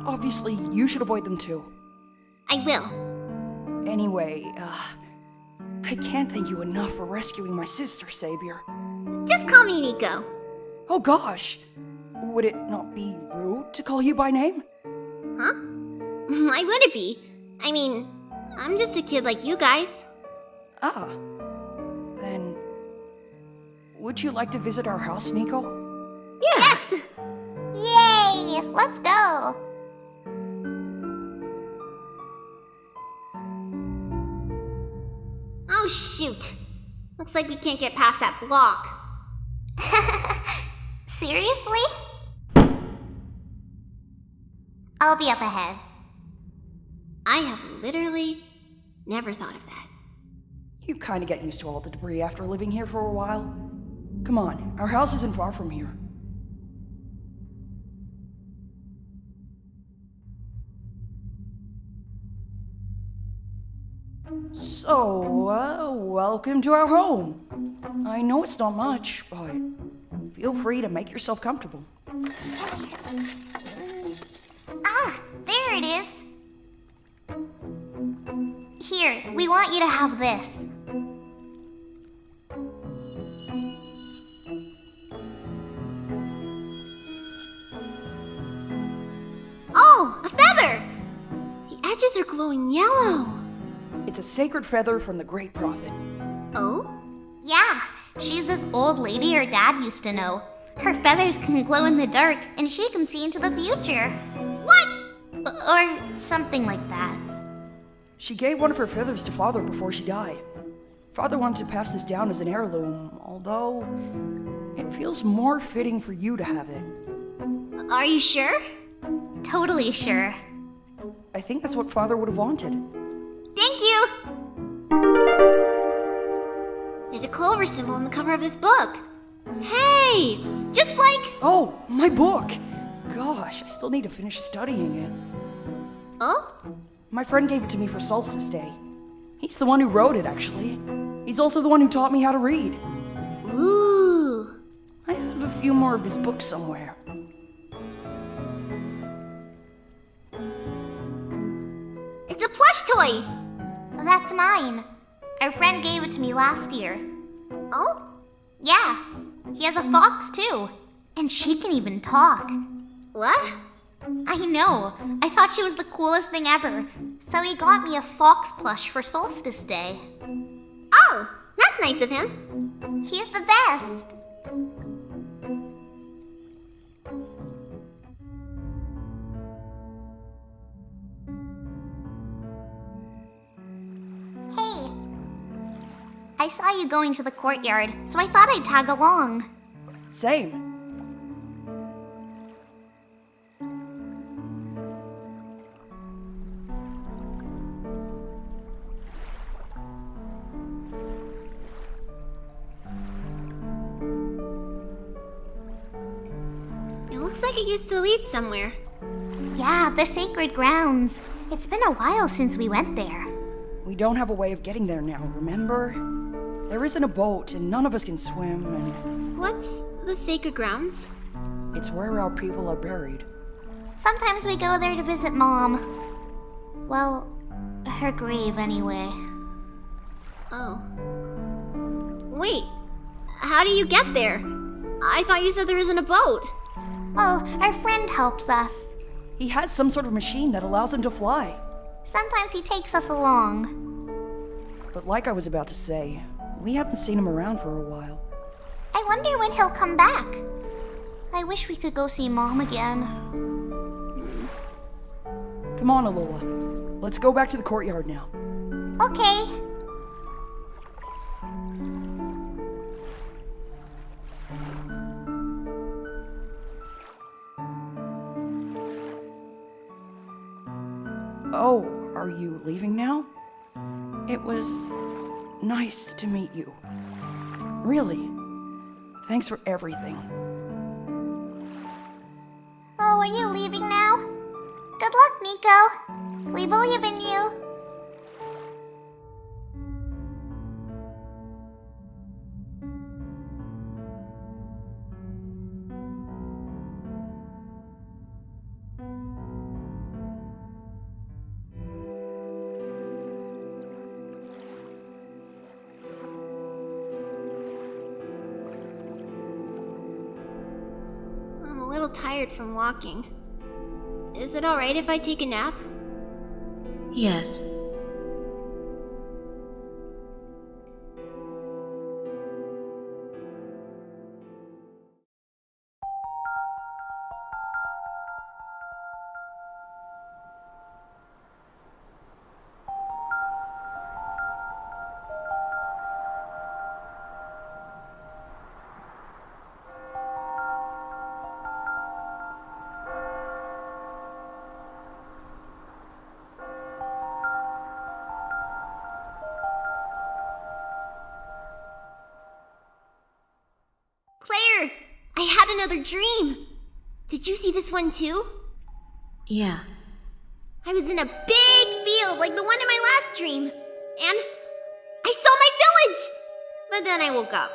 Obviously, you should avoid them too. I will. Anyway, I can't thank you enough for rescuing my sister, Savior. Just call me Nico. Oh gosh! Would it not be rude to call you by name? Huh? Why would it be? I mean, I'm just a kid like you guys. Ah. Then, would you like to visit our house, Nico? Yes! Yay! Let's go! Oh shoot! Looks like we can't get past that block. Seriously? I'll be up ahead. I have literally never thought of that. You kinda get used to all the debris after living here for a while. Come on, our house isn't far from here. So, welcome to our home. I know it's not much, but feel free to make yourself comfortable. Ah, there it is. Here, we want you to have this. Oh, a feather! The edges are glowing yellow. It's a sacred feather from the Great Prophet. Oh? Yeah, she's this old lady her dad used to know. Her feathers can glow in the dark, and she can see into the future. What? Or something like that. She gave one of her feathers to Father before she died. Father wanted to pass this down as an heirloom, although it feels more fitting for you to have it. Are you sure? Totally sure. I think that's what Father would have wanted. Thank you! There's a clover symbol on the cover of this book. Hey! Just like... Oh, my book! Gosh, I still need to finish studying it. Oh? My friend gave it to me for Solstice Day. He's the one who wrote it, actually. He's also the one who taught me how to read. Ooh. I have a few more of his books somewhere. It's a plush toy! That's mine. Our friend gave it to me last year. Oh? Yeah, he has a fox too. And she can even talk. What? I know. I thought she was the coolest thing ever. So he got me a fox plush for Solstice Day. Oh, that's nice of him. He's the best. Hey. I saw you going to the courtyard, so I thought I'd tag along. Same. It looks like it used to lead somewhere. Yeah, the sacred grounds. It's been a while since we went there. We don't have a way of getting there now, remember? There isn't a boat, and none of us can swim, and... What's the sacred grounds? It's where our people are buried. Sometimes we go there to visit Mom. Well, her grave anyway. Oh. Wait, how do you get there? I thought you said there isn't a boat. Oh, our friend helps us. He has some sort of machine that allows him to fly. Sometimes he takes us along. But like I was about to say, we haven't seen him around for a while. I wonder when he'll come back. I wish we could go see Mom again. Come on, Alola. Let's go back to the courtyard now. Okay. Oh, are you leaving now? It was nice to meet you. Really. Thanks for everything. Oh, are you leaving now? Good luck, Nico. We believe in you. I'm a little tired from walking. Is it alright if I take a nap? Yes. Claire! I had another dream! Did you see this one too? Yeah. I was in a big field like the one in my last dream, and I saw my village! But then I woke up.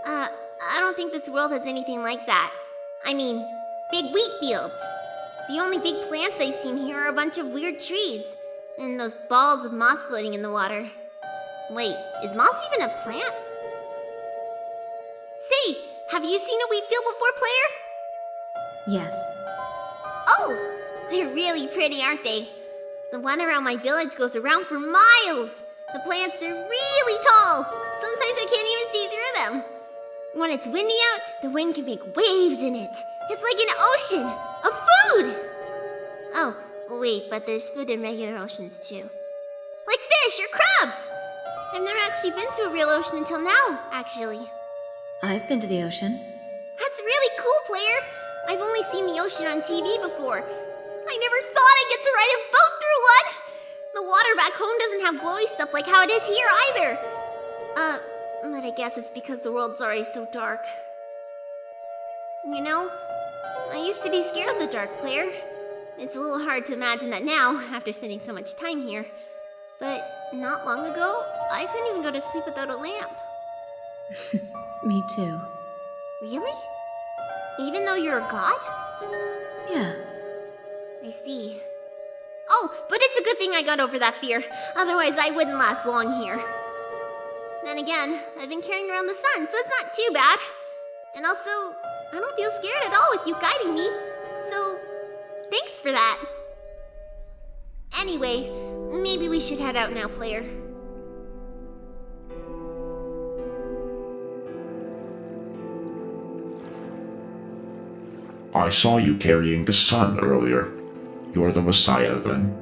I don't think this world has anything like that. I mean, big wheat fields. The only big plants I've seen here are a bunch of weird trees, and those balls of moss floating in the water. Wait, is moss even a plant? Say, have you seen a wheat field before, Claire? Yes. Oh, they're really pretty, aren't they? The one around my village goes around for miles. The plants are really tall. Sometimes I can't even see through them. When it's windy out, the wind can make waves in it. It's like an ocean of food. Oh, wait, but there's food in regular oceans too. Like fish or crabs. I've never actually been to a real ocean until now, actually. I've been to the ocean. That's really cool, Claire. I've only seen the ocean on TV before. I never thought I'd get to ride a boat through one. The water back home doesn't have glowy stuff like how it is here either. But I guess it's because the world's already so dark. You know, I used to be scared of the dark, Claire. It's a little hard to imagine that now, after spending so much time here. But not long ago, I couldn't even go to sleep without a lamp. Me too. Really? Even though you're a god? Yeah. I see. Oh, but it's a good thing I got over that fear. Otherwise, I wouldn't last long here. Then again, I've been carrying around the sun, so it's not too bad. And also, I don't feel scared at all with you guiding me. So, thanks for that. Anyway, maybe we should head out now, player. I saw you carrying the sun earlier. You're the Messiah, then?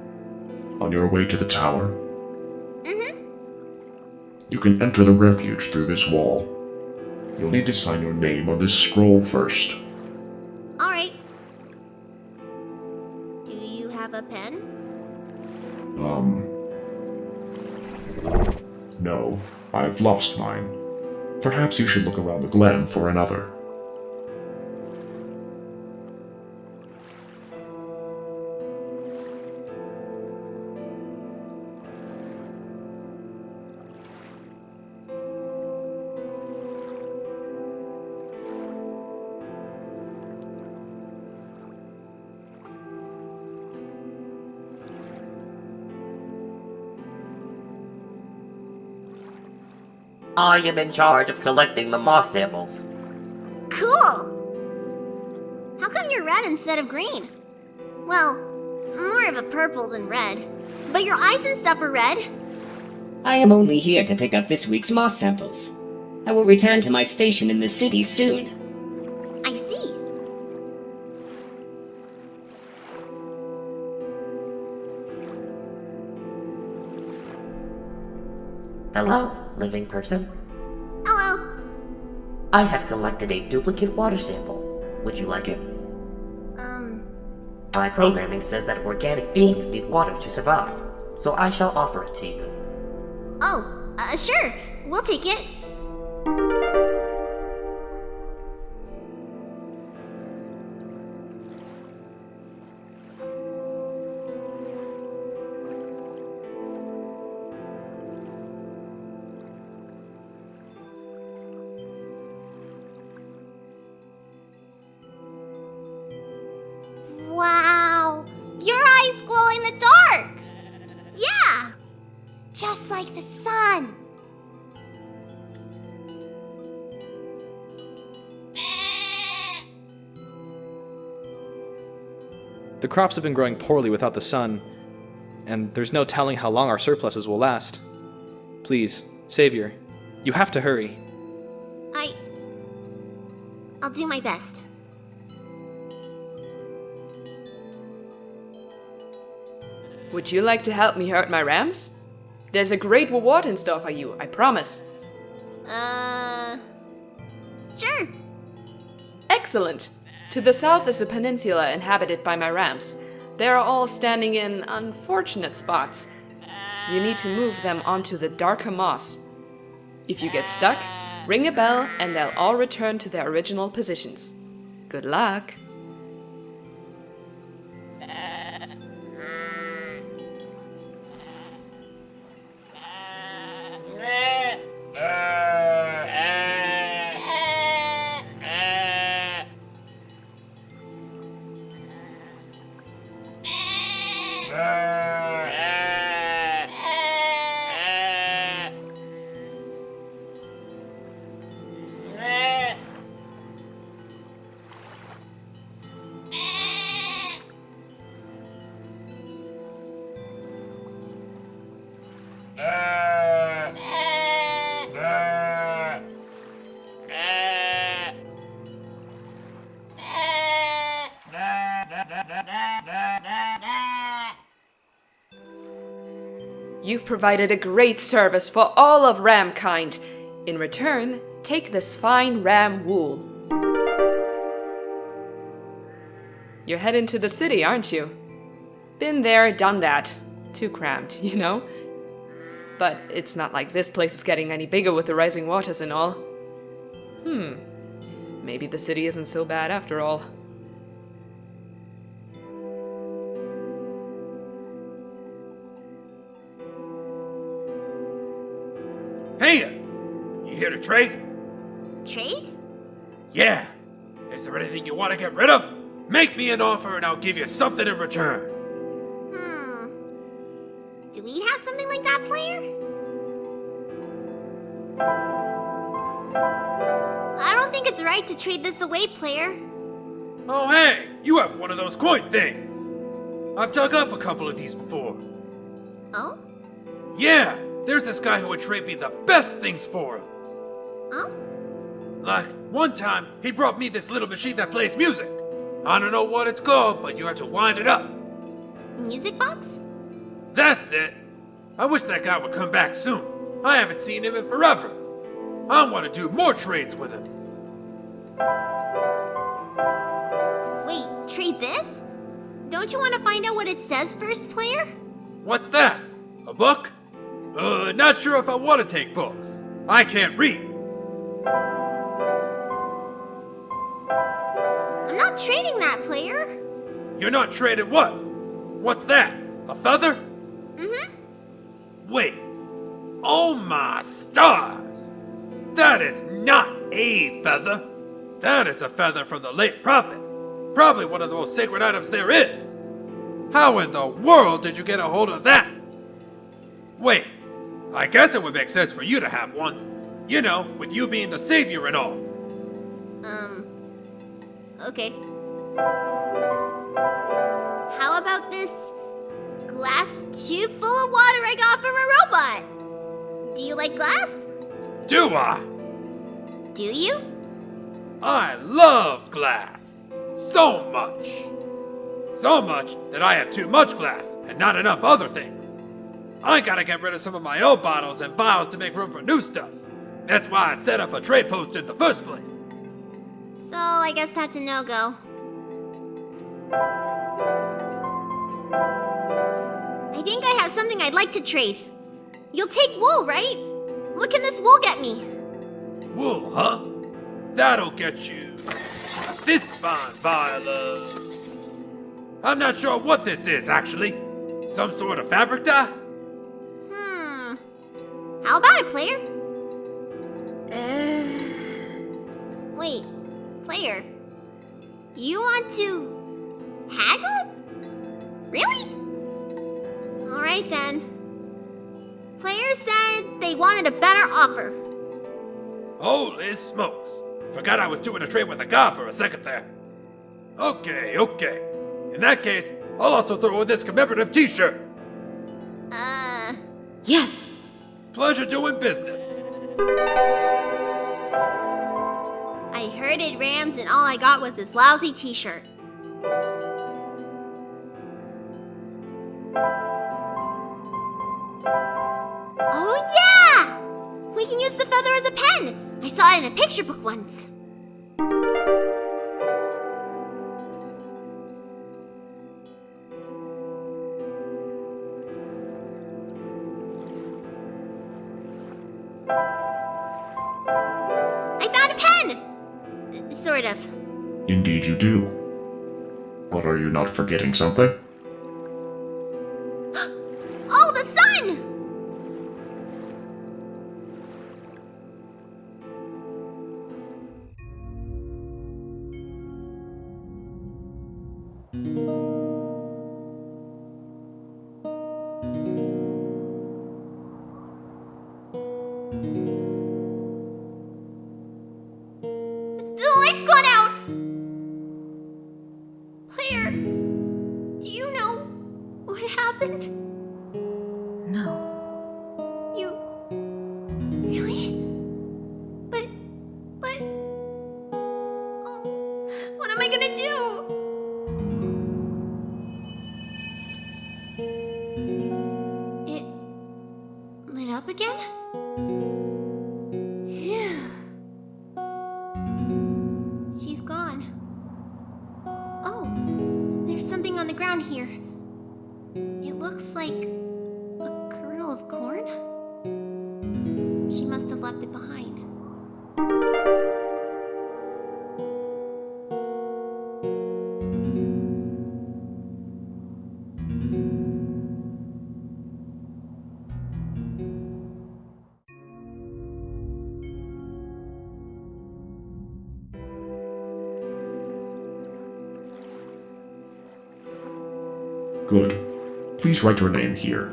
On your way to the tower? Mm-hmm. You can enter the refuge through this wall. You'll need to sign your name on this scroll first. Alright. Do you have a pen? No, I've lost mine. Perhaps you should look around the glen for another. I am in charge of collecting the moss samples. Cool! How come you're red instead of green? Well, more of a purple than red. But your eyes and stuff are red. I am only here to pick up this week's moss samples. I will return to my station in the city soon. I see. Hello, living person. Hello. I have collected a duplicate water sample. Would you like it? My programming says that organic beings need water to survive, so I shall offer it to you. Oh, sure. We'll take it. Wow! Your eyes glow in the dark! Yeah! Just like the sun! The crops have been growing poorly without the sun, and there's no telling how long our surpluses will last. Please, Savior, you have to hurry. I'll do my best. Would you like to help me herd my rams? There's a great reward in store for you, I promise. Sure. Excellent. To the south is a peninsula inhabited by my rams. They are all standing in unfortunate spots. You need to move them onto the darker moss. If you get stuck, ring a bell and they'll all return to their original positions. Good luck. You've provided a great service for all of ramkind. In return, take this fine ram wool. You're heading to the city, aren't you? Been there, done that. Too cramped, you know? But it's not like this place is getting any bigger with the rising waters and all. Maybe the city isn't so bad after all. Hey! You here to trade? Trade? Yeah. Is there anything you want to get rid of? Make me an offer and I'll give you something in return. Do we have something like that, player? I don't think think it's right to trade this away, player. Oh hey, you have one of those coin things. I've dug up a couple of these before. Oh? Yeah, there's this guy who would trade me the best things for him. Oh? Like, one time, he brought me this little machine that plays music. I don't know what it's called, but you have to wind it up. Music box? That's it. I wish that guy would come back soon. I haven't seen him in forever. I want to do more trades with him. Wait, trade this? Don't you want to find out what it says first, player? What's that? A book? Not sure if I want to take books. I can't read. I'm not trading that, player. You're not trading what? What's that? A feather? Mm-hmm. Wait. Oh my stars! That is not a feather. That is a feather from the late prophet. Probably one of the most sacred items there is. How in the world did you get a hold of that? Wait, I guess it would make sense for you to have one. You know, with you being the savior and all. Okay. How about this glass tube full of water I got from a robot? Do you like glass? Do I? Do you? I love glass. So much. So much that I have too much glass and not enough other things. I gotta get rid of some of my old bottles and vials to make room for new stuff. That's why I set up a trade post in the first place. So I guess that's a no-go. I think I have something I'd like to trade. You'll take wool, right? What can this wool get me? Wool, huh? That'll get you this fine vial of... I'm not sure what this is, actually. Some sort of fabric dye? How about it, player? Wait, player. You want to haggle? Really? Alright then. Player said they wanted a better offer. Holy smokes. Forgot I was doing a trade with a god for a second there. Okay. In that case, I'll also throw in this commemorative t-shirt. Yes! Pleasure doing business. I herded rams and all I got was this lousy t-shirt. Oh yeah! We can use the feather as a pen! I saw it in a picture book once. I found a pen! Sort of. Indeed you do. But are you not forgetting something? Oh, the sun! The light's gone out! Claire, do you know what happened? No. You... really? But... oh, what am I gonna do? It... lit up again? Phew. She's gone. Oh, there's something on the ground here. It looks like a kernel of corn? She must have left it behind. Good. Please write your name here.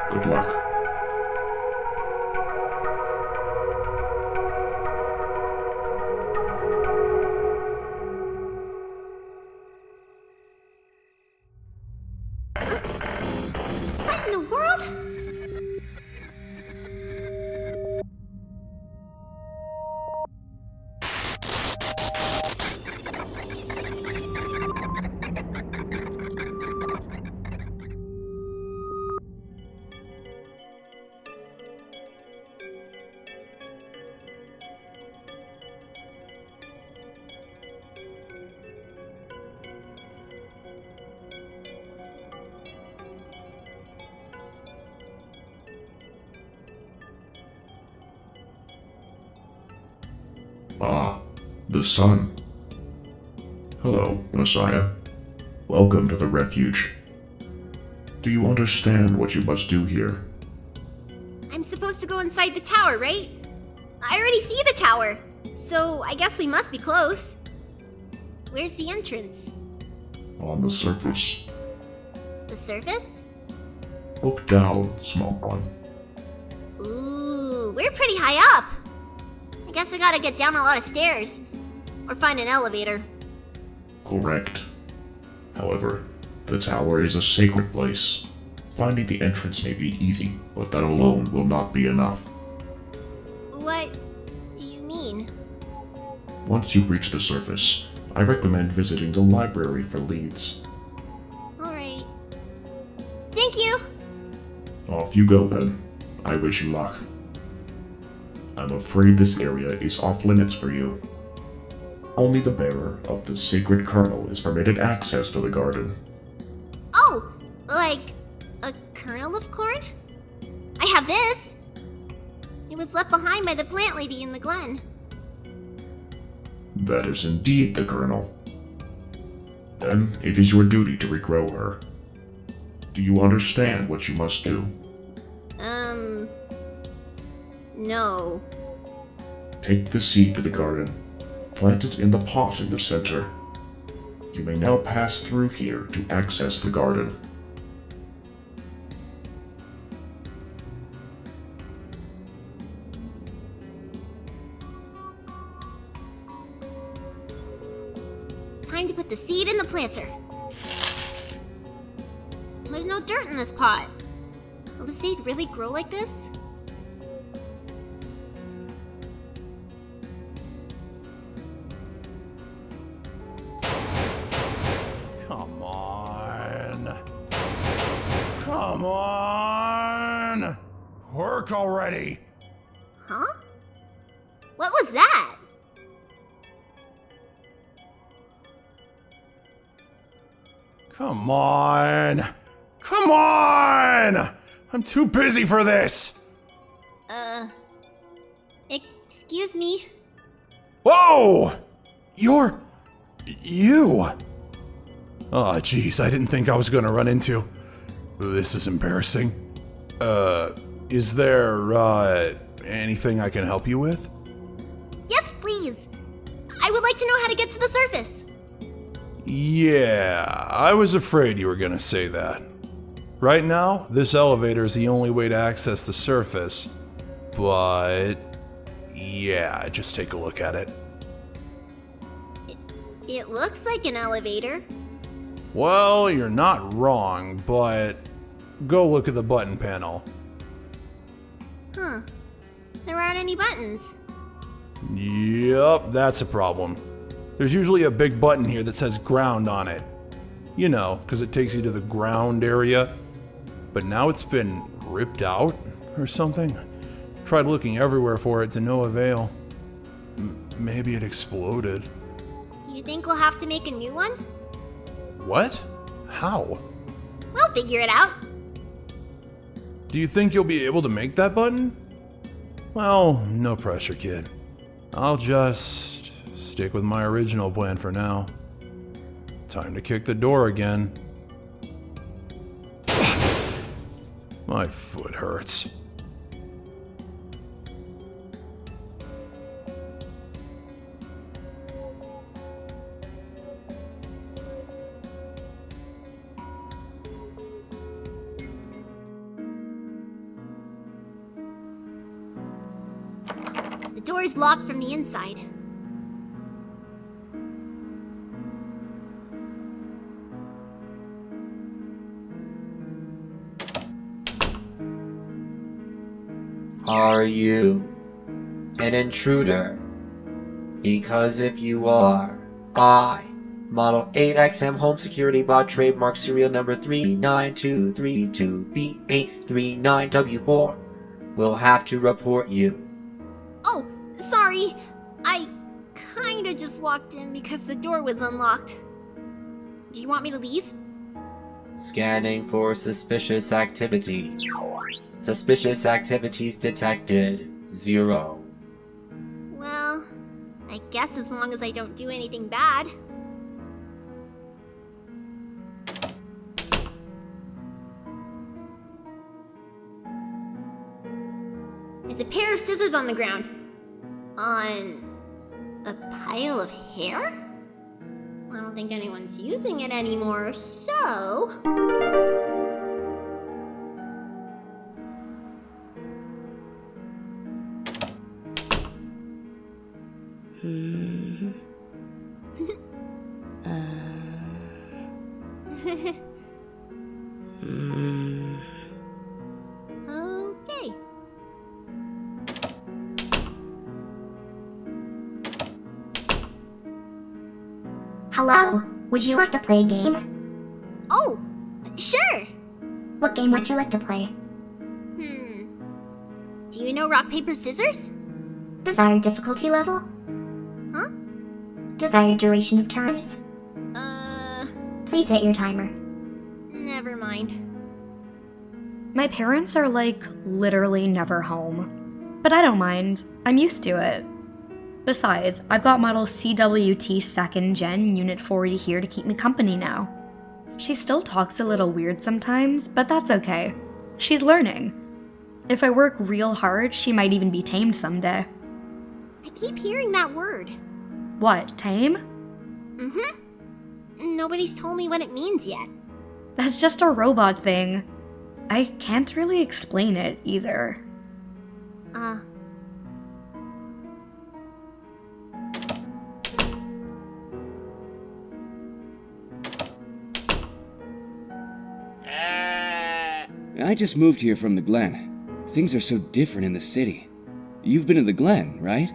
Good luck. Ah, the sun. Hello, Messiah. Welcome to the refuge. Do you understand what you must do here? I'm supposed to go inside the tower, right? I already see the tower, so I guess we must be close. Where's the entrance? On the surface. The surface? Look down, small one. Ooh, we're pretty high up. I guess I gotta get down a lot of stairs. Or find an elevator. Correct. However, the tower is a sacred place. Finding the entrance may be easy, but that alone will not be enough. What do you mean? Once you reach the surface, I recommend visiting the library for leads. Alright. Thank you! Off you go then. I wish you luck. I'm afraid this area is off limits for you. Only the bearer of the sacred kernel is permitted access to the garden. Oh! Like a kernel of corn? I have this! It was left behind by the plant lady in the glen. That is indeed the kernel. Then it is your duty to regrow her. Do you understand what you must do? No. Take the seed to the garden. Plant it in the pot in the center. You may now pass through here to access the garden. Time to put the seed in the planter. There's no dirt in this pot. Will the seed really grow like this? Come on. Come on! Work already! Huh? What was that? Come on! Come on! I'm too busy for this! Excuse me? Whoa! You! Oh, jeez, I didn't think I was gonna run into. This is embarrassing. Is there, anything I can help you with? Yes, please! I would like to know how to get to the surface. Yeah, I was afraid you were gonna say that. Right now, this elevator is the only way to access the surface. But yeah, just take a look at it. It looks like an elevator. Well, you're not wrong, but go look at the button panel. Huh. There aren't any buttons. Yup, that's a problem. There's usually a big button here that says ground on it. You know, because it takes you to the ground area. But now it's been ripped out or something. Tried looking everywhere for it to no avail. Maybe it exploded. Do you think we'll have to make a new one? What? How? We'll figure it out. Do you think you'll be able to make that button? Well, no pressure, kid. I'll just stick with my original plan for now. Time to kick the door again. My foot hurts. The door is locked from the inside. Are you an intruder? Because if you are, I, Model 8XM Home Security Bot Trademark Serial Number 39232B839W4, will have to report you. Oh, sorry. I kinda just walked in because the door was unlocked. Do you want me to leave? Scanning for suspicious activity. Suspicious activities detected. 0. Well, I guess as long as I don't do anything bad. There's a pair of scissors on the ground. On a pile of hair? I don't think anyone's using it anymore, so... Okay. Hello, would you like to play a game? Oh, sure. What game would you like to play? Do you know rock, paper, scissors? Desired difficulty level? Huh? Desired duration of turns? Please hit your timer. Never mind. My parents are like literally never home. But I don't mind. I'm used to it. Besides, I've got model CWT 2nd Gen Unit 40 here to keep me company now. She still talks a little weird sometimes, but that's okay. She's learning. If I work real hard, she might even be tamed someday. I keep hearing that word. What, tame? Mm-hmm. Nobody's told me what it means yet. That's just a robot thing. I can't really explain it either. I just moved here from the Glen. Things are so different in the city. You've been to the Glen, right?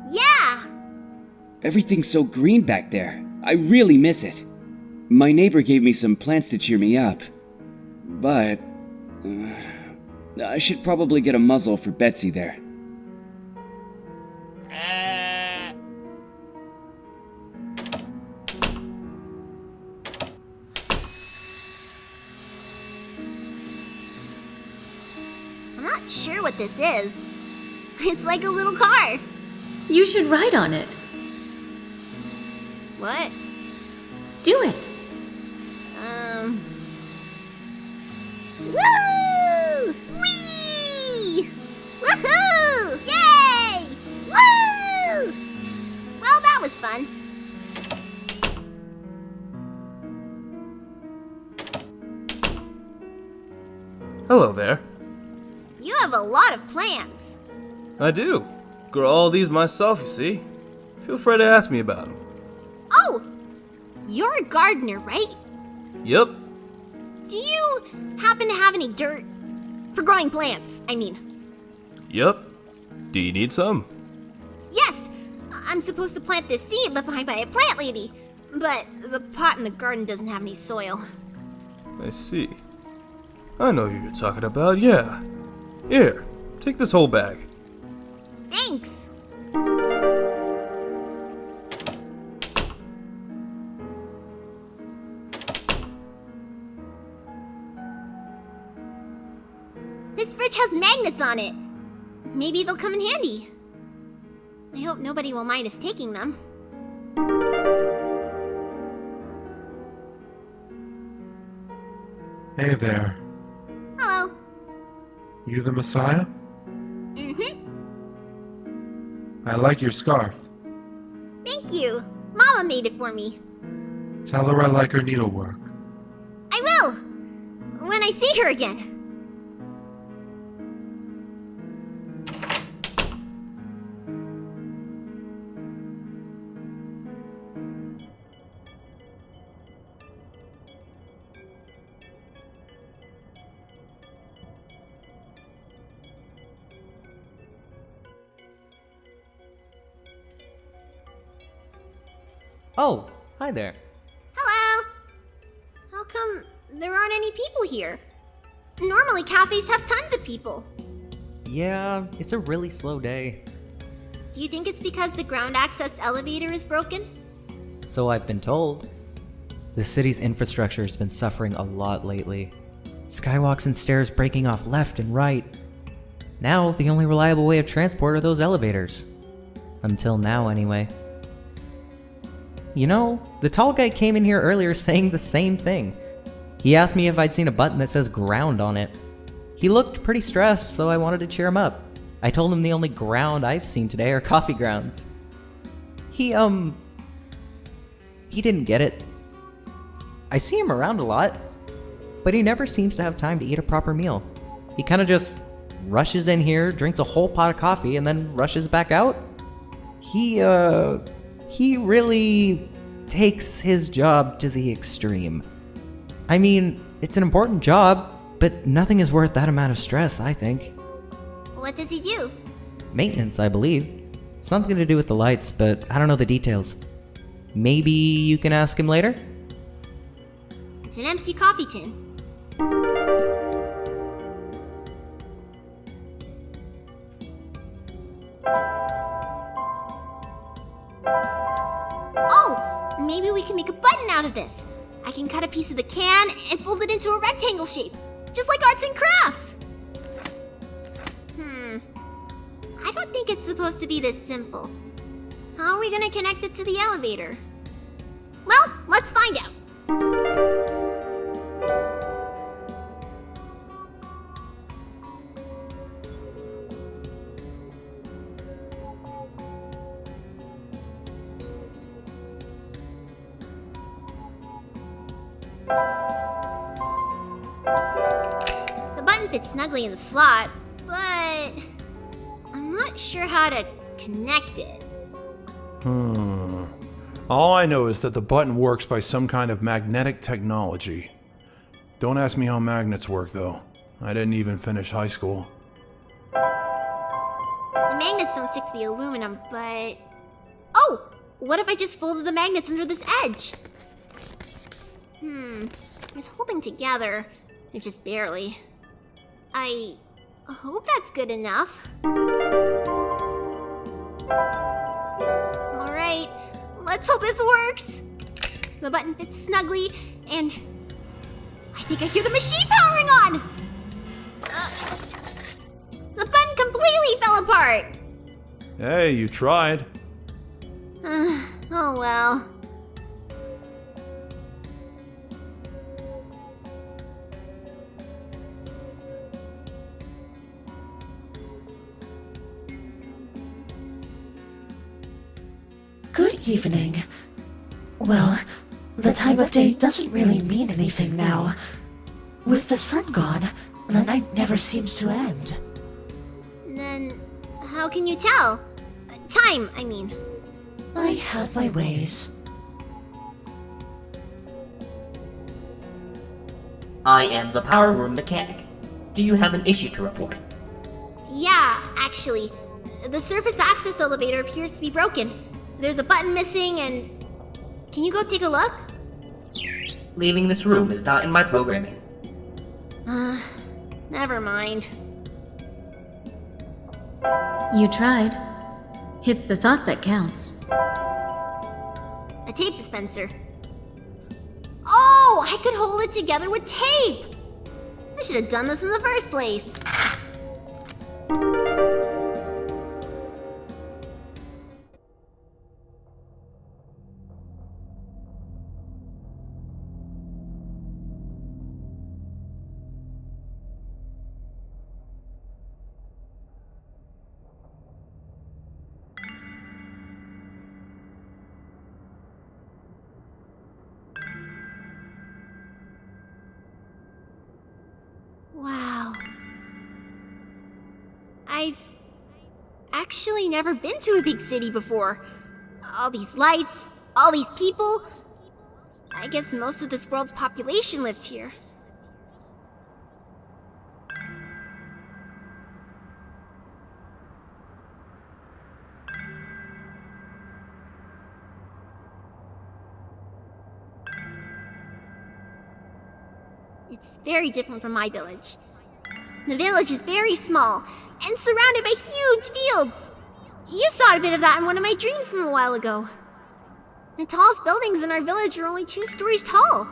Yeah! Everything's so green back there. I really miss it. My neighbor gave me some plants to cheer me up. But... I should probably get a muzzle for Betsy there. I'm not sure what this is. It's like a little car. You should ride on it. What? Do it. Woo! Whee! Woohoo! Yay! Woo! Well, that was fun. Hello there. You have a lot of plans. I do. Grow all these myself, you see. Feel free to ask me about them. Oh! You're a gardener, right? Yep. Do you happen to have any dirt? For growing plants, I mean. Yep. Do you need some? Yes! I'm supposed to plant this seed left behind by a plant lady. But the pot in the garden doesn't have any soil. I see. I know who you're talking about, yeah. Here, take this whole bag. Thanks! This fridge has magnets on it. Maybe they'll come in handy. I hope nobody will mind us taking them. Hey there. Hello. You the Messiah? Mm-hmm. I like your scarf. Thank you. Mama made it for me. Tell her I like her needlework. I will! When I see her again. Oh, hi there. Hello! How come there aren't any people here? Normally cafes have tons of people. Yeah, it's a really slow day. Do you think it's because the ground access elevator is broken? So I've been told. The city's infrastructure has been suffering a lot lately. Skywalks and stairs breaking off left and right. Now, the only reliable way of transport are those elevators. Until now, anyway. You know, the tall guy came in here earlier saying the same thing. He asked me if I'd seen a button that says ground on it. He looked pretty stressed, so I wanted to cheer him up. I told him the only ground I've seen today are coffee grounds. He didn't get it. I see him around a lot, but he never seems to have time to eat a proper meal. He kind of just rushes in here, drinks a whole pot of coffee, and then rushes back out. He really takes his job to the extreme. I mean, it's an important job, but nothing is worth that amount of stress, I think. What does he do? Maintenance, I believe. Something to do with the lights, but I don't know the details. Maybe you can ask him later? It's an empty coffee tin. Oh! Maybe we can make a button out of this. I can cut a piece of the can and fold it into a rectangle shape, just like arts and crafts. I don't think it's supposed to be this simple. How are we gonna connect it to the elevator? Well, let's find out. The button fits snugly in the slot, but I'm not sure how to connect it. All I know is that the button works by some kind of magnetic technology. Don't ask me how magnets work, though. I didn't even finish high school. The magnets don't stick to the aluminum, but... Oh! What if I just folded the magnets under this edge? It's holding together, if just barely. I hope that's good enough. Alright, let's hope this works. The button fits snugly, and I think I hear the machine powering on! The button completely fell apart! Hey, you tried. Oh well. Good evening. Well, the time of day doesn't really mean anything now. With the sun gone, the night never seems to end. Then, how can you tell? Time, I mean. I have my ways. I am the power room mechanic. Do you have an issue to report? Yeah, actually. The surface access elevator appears to be broken. There's a button missing and... Can you go take a look? Leaving this room is not in my programming. Never mind. You tried. It's the thought that counts. A tape dispenser. Oh, I could hold it together with tape! I should have done this in the first place. Wow. I've actually never been to a big city before. All these lights, all these people. I guess most of this world's population lives here. It's very different from my village. The village is very small and surrounded by huge fields. You saw a bit of that in one of my dreams from a while ago. The tallest buildings in our village are only 2 stories tall.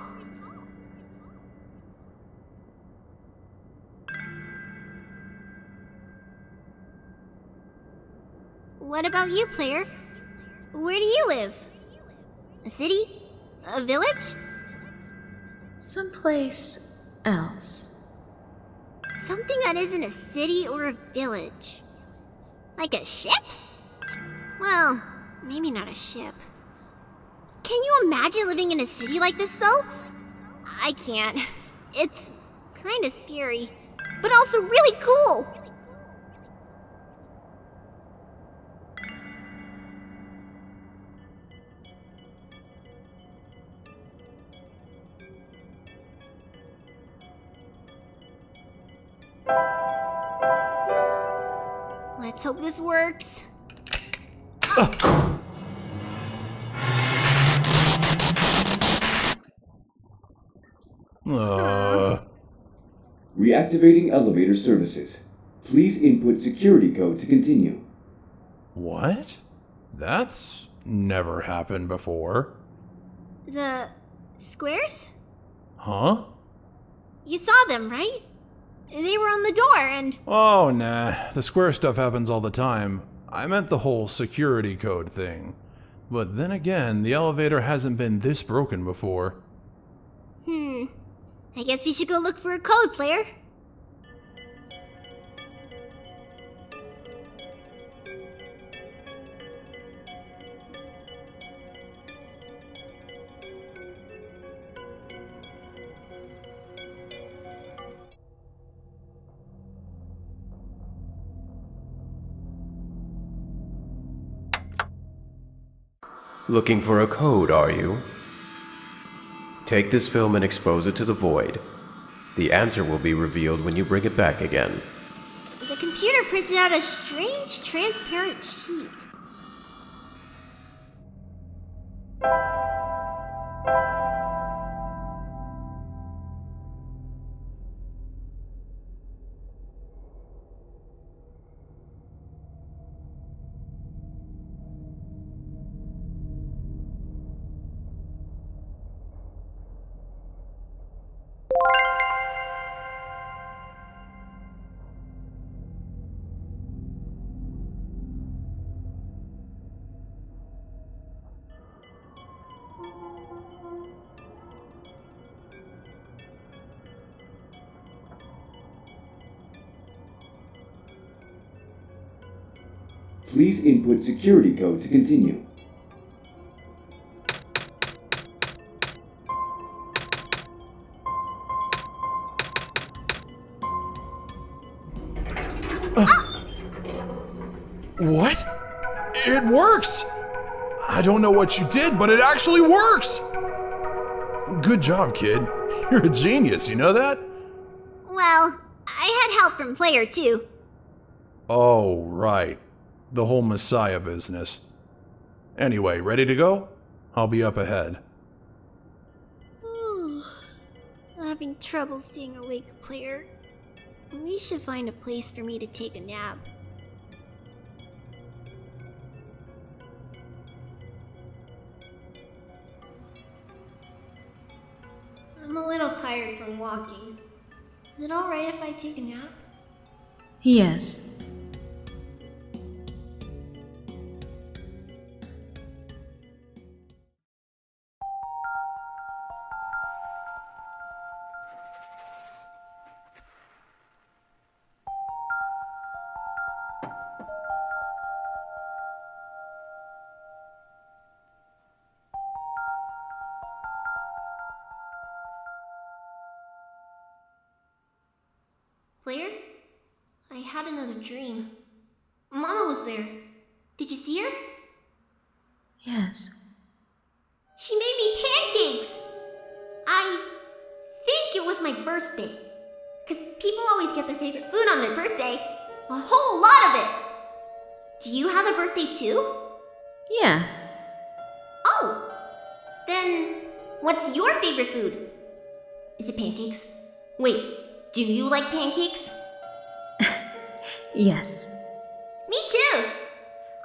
What about you, player? Where do you live? A city? A village? Someplace else. Something that isn't a city or a village. Like a ship? Well, maybe not a ship. Can you imagine living in a city like this, though? I can't. It's kinda scary, but also really cool. Let's hope this works. Reactivating elevator services. Please input security code to continue. What? That's never happened before. The squares? Huh? You saw them, right? They were on the door and... Oh, nah. The square stuff happens all the time. I meant the whole security code thing. But then again, the elevator hasn't been this broken before. I guess we should go look for a code, player. Looking for a code, are you? Take this film and expose it to the void. The answer will be revealed when you bring it back again. The computer printed out a strange, transparent sheet. Please input security code to continue. What? It works! I don't know what you did, but it actually works! Good job, kid. You're a genius, you know that? Well, I had help from player too. Oh, right. The whole Messiah business. Anyway, ready to go? I'll be up ahead. I'm having trouble staying awake, player. We should find a place for me to take a nap. I'm a little tired from walking. Is it alright if I take a nap? Yes. Player? I had another dream. Mama was there. Did you see her? Yes. She made me pancakes! I think it was my birthday. Because people always get their favorite food on their birthday. A whole lot of it! Do you have a birthday too? Yeah. Oh! Then, what's your favorite food? Is it pancakes? Wait, do you like pancakes? Yes. Me too!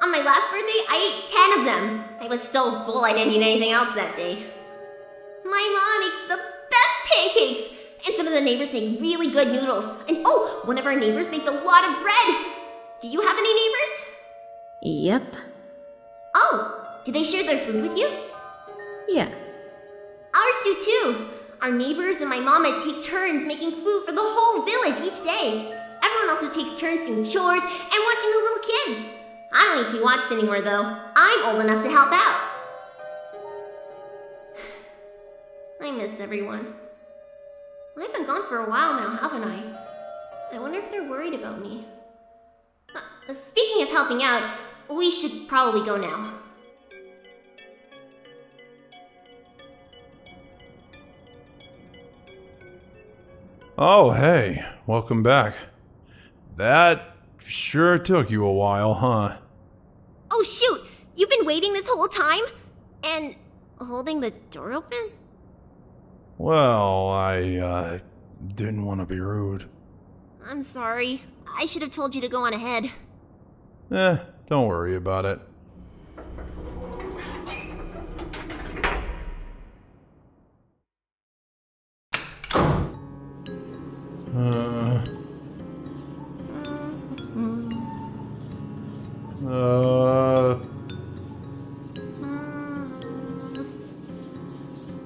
On my last birthday, I ate 10 of them. I was so full I didn't eat anything else that day. My mom makes the best pancakes! And some of the neighbors make really good noodles. And oh, one of our neighbors makes a lot of bread! Do you have any neighbors? Yep. Oh, do they share their food with you? Yeah. Ours do too. Our neighbors and my mama take turns making food for the whole village each day. Everyone also takes turns doing chores and watching the little kids. I don't need to be watched anymore though. I'm old enough to help out. I miss everyone. I've been gone for a while now, haven't I? I wonder if they're worried about me. Speaking of helping out, we should probably go now. Oh, hey, welcome back. That sure took you a while, huh? Oh shoot! You've been waiting this whole time? And holding the door open? Well, I didn't want to be rude. I'm sorry. I should have told you to go on ahead. Don't worry about it.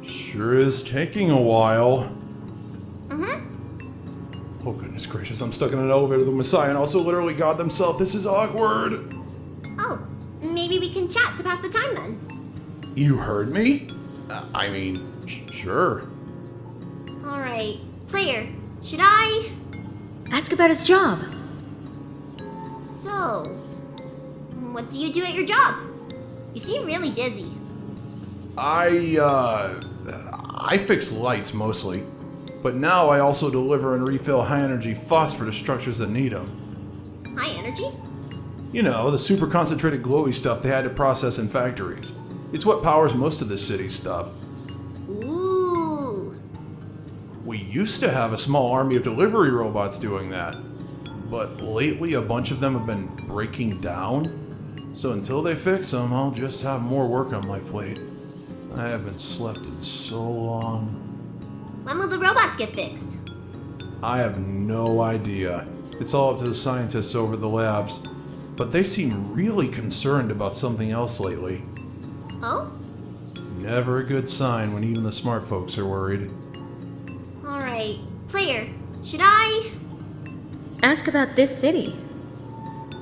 Sure is taking a while. Oh goodness gracious, I'm stuck in an elevator with the Messiah and also literally God themselves. This is awkward. Oh, maybe we can chat to pass the time then. You heard me? I mean, sure. Alright, player, should I? Ask about his job. So, what do you do at your job? You seem really busy. I fix lights mostly, but now I also deliver and refill high-energy phosphor to structures that need them. High energy? You know, the super concentrated glowy stuff they had to process in factories. It's what powers most of the city's stuff. Ooh. We used to have a small army of delivery robots doing that, but lately a bunch of them have been breaking down, so until they fix them, I'll just have more work on my plate. I haven't slept in so long. When will the robots get fixed? I have no idea. It's all up to the scientists over at the labs, but they seem really concerned about something else lately. Oh? Never a good sign when even the smart folks are worried. Alright, player, should I? Ask about this city.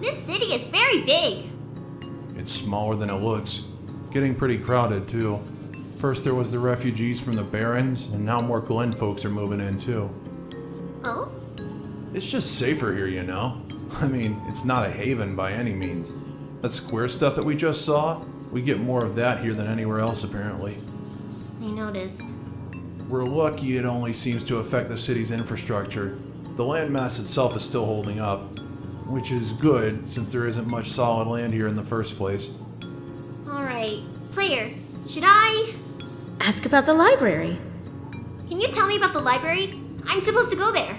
This city is very big. It's smaller than it looks. Getting pretty crowded, too. First there was the refugees from the Barrens, and now more Glen folks are moving in, too. Oh? It's just safer here, you know? I mean, it's not a haven by any means. That square stuff that we just saw, we get more of that here than anywhere else, apparently. I noticed. We're lucky it only seems to affect the city's infrastructure. The landmass itself is still holding up, which is good since there isn't much solid land here in the first place. Alright, player, should I? Ask about the library. Can you tell me about the library? I'm supposed to go there.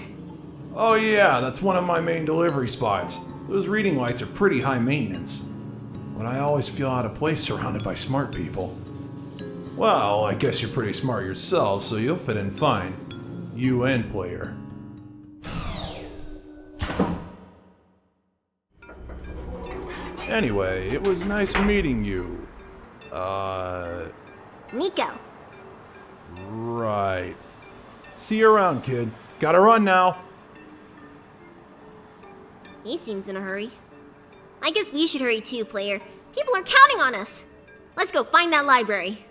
Oh yeah, that's one of my main delivery spots. Those reading lights are pretty high maintenance. But I always feel out of place surrounded by smart people. Well, I guess you're pretty smart yourself, so you'll fit in fine. You and player. Anyway, it was nice meeting you. Nico. Right. See you around, kid. Gotta run now. He seems in a hurry. I guess we should hurry too, player. People are counting on us. Let's go find that library.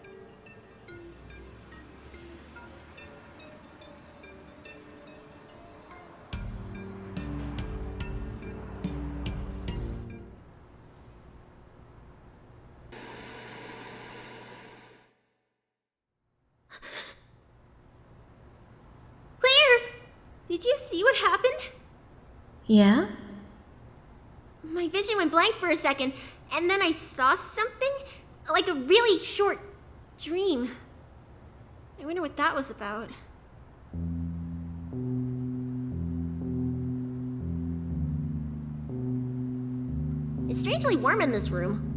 Did you see what happened? Yeah? My vision went blank for a second, and then I saw something, like a really short dream. I wonder what that was about. It's strangely warm in this room.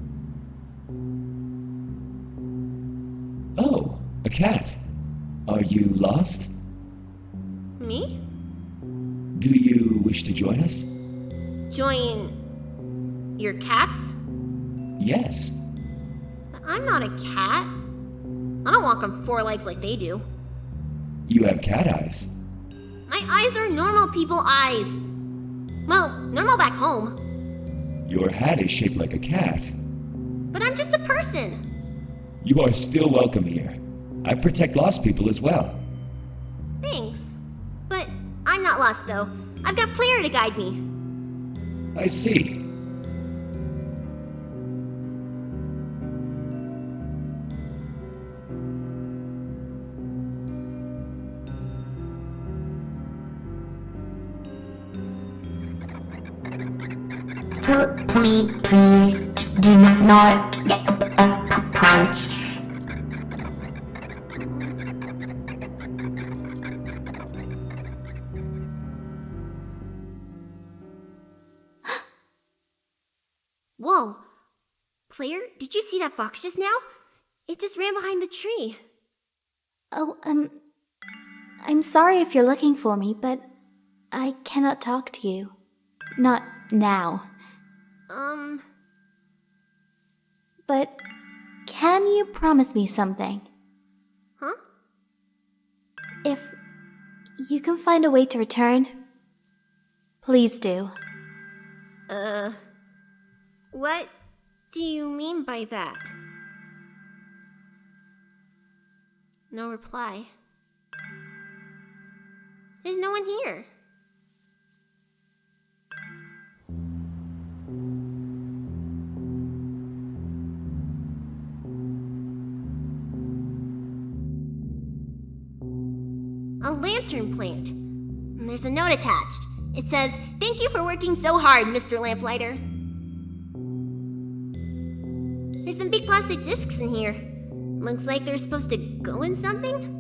Oh, a cat. Are you lost? Me? Do you wish to join us? Join your cats? Yes. I'm not a cat. I don't walk on 4 legs like they do. You have cat eyes. My eyes are normal people eyes. Well, normal back home. Your hat is shaped like a cat. But I'm just a person. You are still welcome here. I protect lost people as well. Thanks. But I'm not lost though. I've got Player to guide me. I see. Please do not approach. Whoa. Player, did you see that fox just now? It just ran behind the tree. Oh, I'm sorry if you're looking for me, but I cannot talk to you. Not now. But can you promise me something? Huh? If you can find a way to return, please do. What do you mean by that? No reply. There's no one here. A lantern plant. And there's a note attached. It says, "Thank you for working so hard, Mr. Lamplighter." There's some big plastic discs in here. Looks like they're supposed to go in something?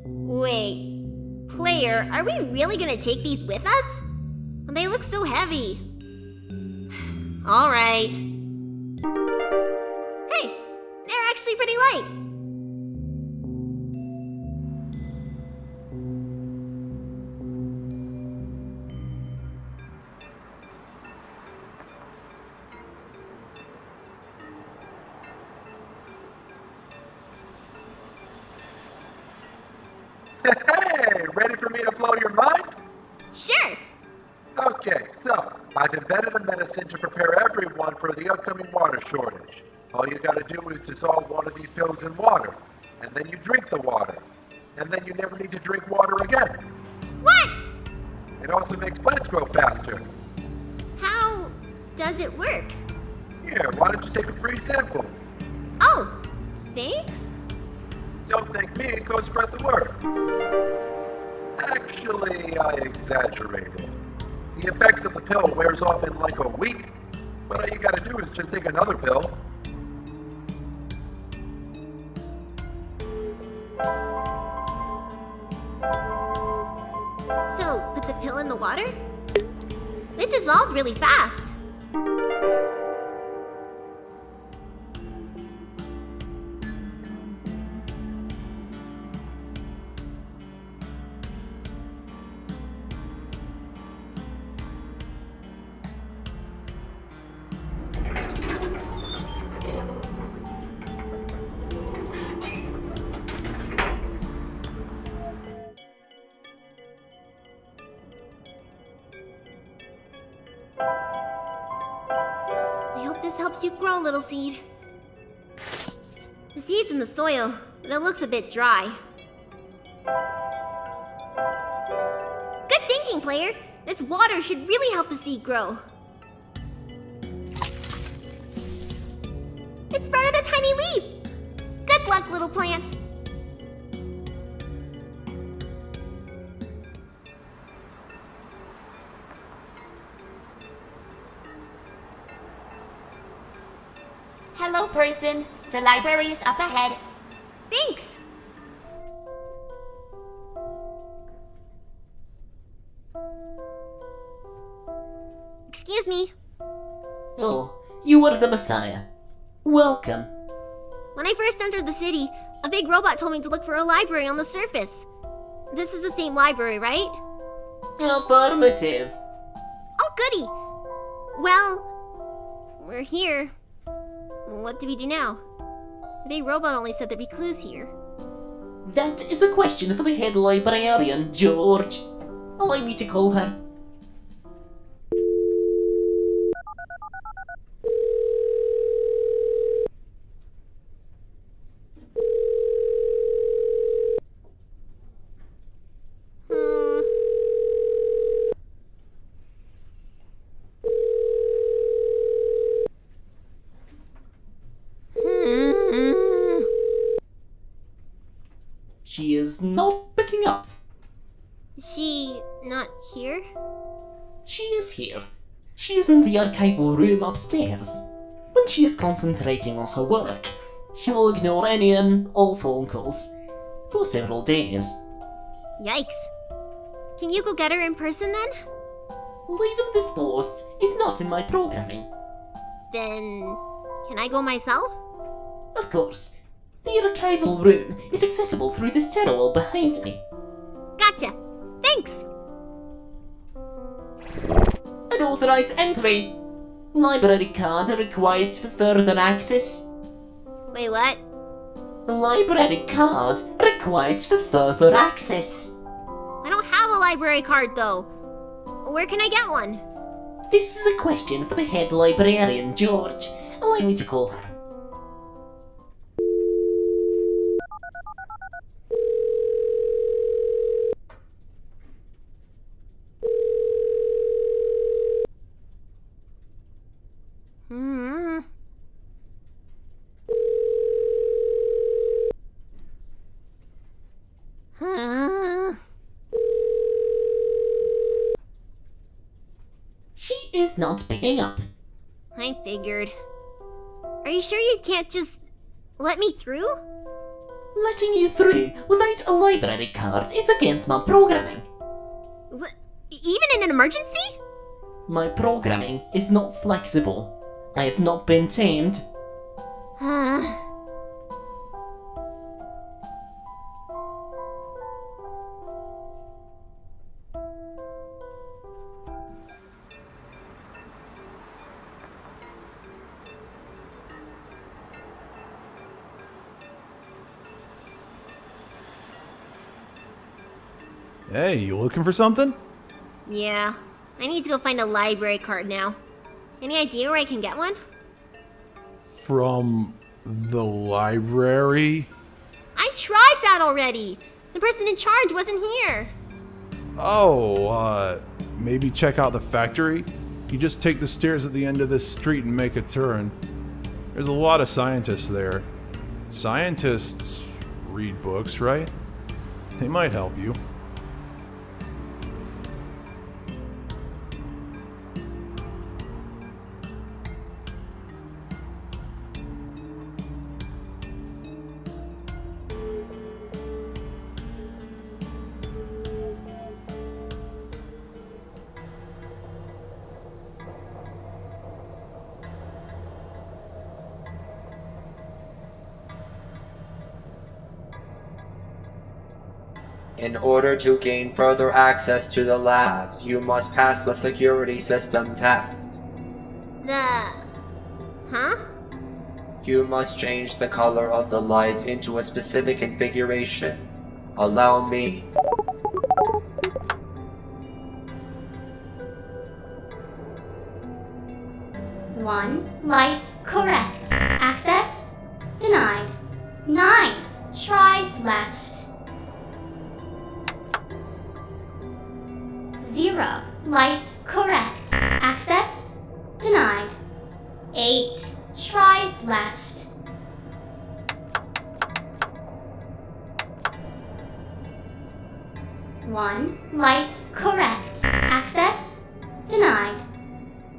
Wait, Player, are we really gonna take these with us? They look so heavy. Alright. Hey, they're actually pretty light. Hey, ready for me to blow your mind? Sure. Okay, so I've invented a medicine to prepare everyone for the upcoming water shortage. All you gotta do is dissolve one of these pills in water, and then you drink the water. And then you never need to drink water again. What? It also makes plants grow faster. How does it work? Here, why don't you take a free sample? Oh, thanks? Don't thank me, go spread the word. Actually, I exaggerated. The effects of the pill wears off in like a week, but all you gotta do is just take another pill. So, put the pill in the water? It dissolved really fast. I hope this helps you grow, little seed. The seed's in the soil, but it looks a bit dry. Good thinking, Player. This water should really help the seed grow. It sprouted a tiny leaf. Good luck, little plant. Hello, person. The library is up ahead. Thanks. Excuse me. Oh, you are the Messiah. Welcome. When I first entered the city, a big robot told me to look for a library on the surface. This is the same library, right? Affirmative. Oh, goody. Well, we're here. What do we do now? The big robot only said there'd be clues here. That is a question for the head librarian, George. Allow me to call her. She is not picking up. She not here? She is here. She is in the archival room upstairs. When she is concentrating on her work, she will ignore any and all phone calls for several days. Yikes. Can you go get her in person then? Leaving this post is not in my programming. Then, can I go myself? Of course. The archival room is accessible through the stairwell behind me. Gotcha. Thanks. Unauthorized entry. Library card required for further access. Wait, what? Library card required for further access. I don't have a library card though. Where can I get one? This is a question for the head librarian, George. Allow me to call her. She is not picking up. I figured. Are you sure you can't just let me through? Letting you through without a library card is against my programming. What? Even in an emergency? My programming is not flexible. I have not been tamed. Hey, you looking for something? Yeah. I need to go find a library card now. Any idea where I can get one? From the library? I tried that already! The person in charge wasn't here! Oh, maybe check out the factory? You just take the stairs at the end of this street and make a turn. There's a lot of scientists there. Scientists read books, right? They might help you. In order to gain further access to the labs, you must pass the security system test. Huh? You must change the color of the lights into a specific configuration. Allow me. One, lights correct. Access denied. 9 tries left. 0, lights correct. Access denied. 8 tries left. 1, lights correct. Access denied.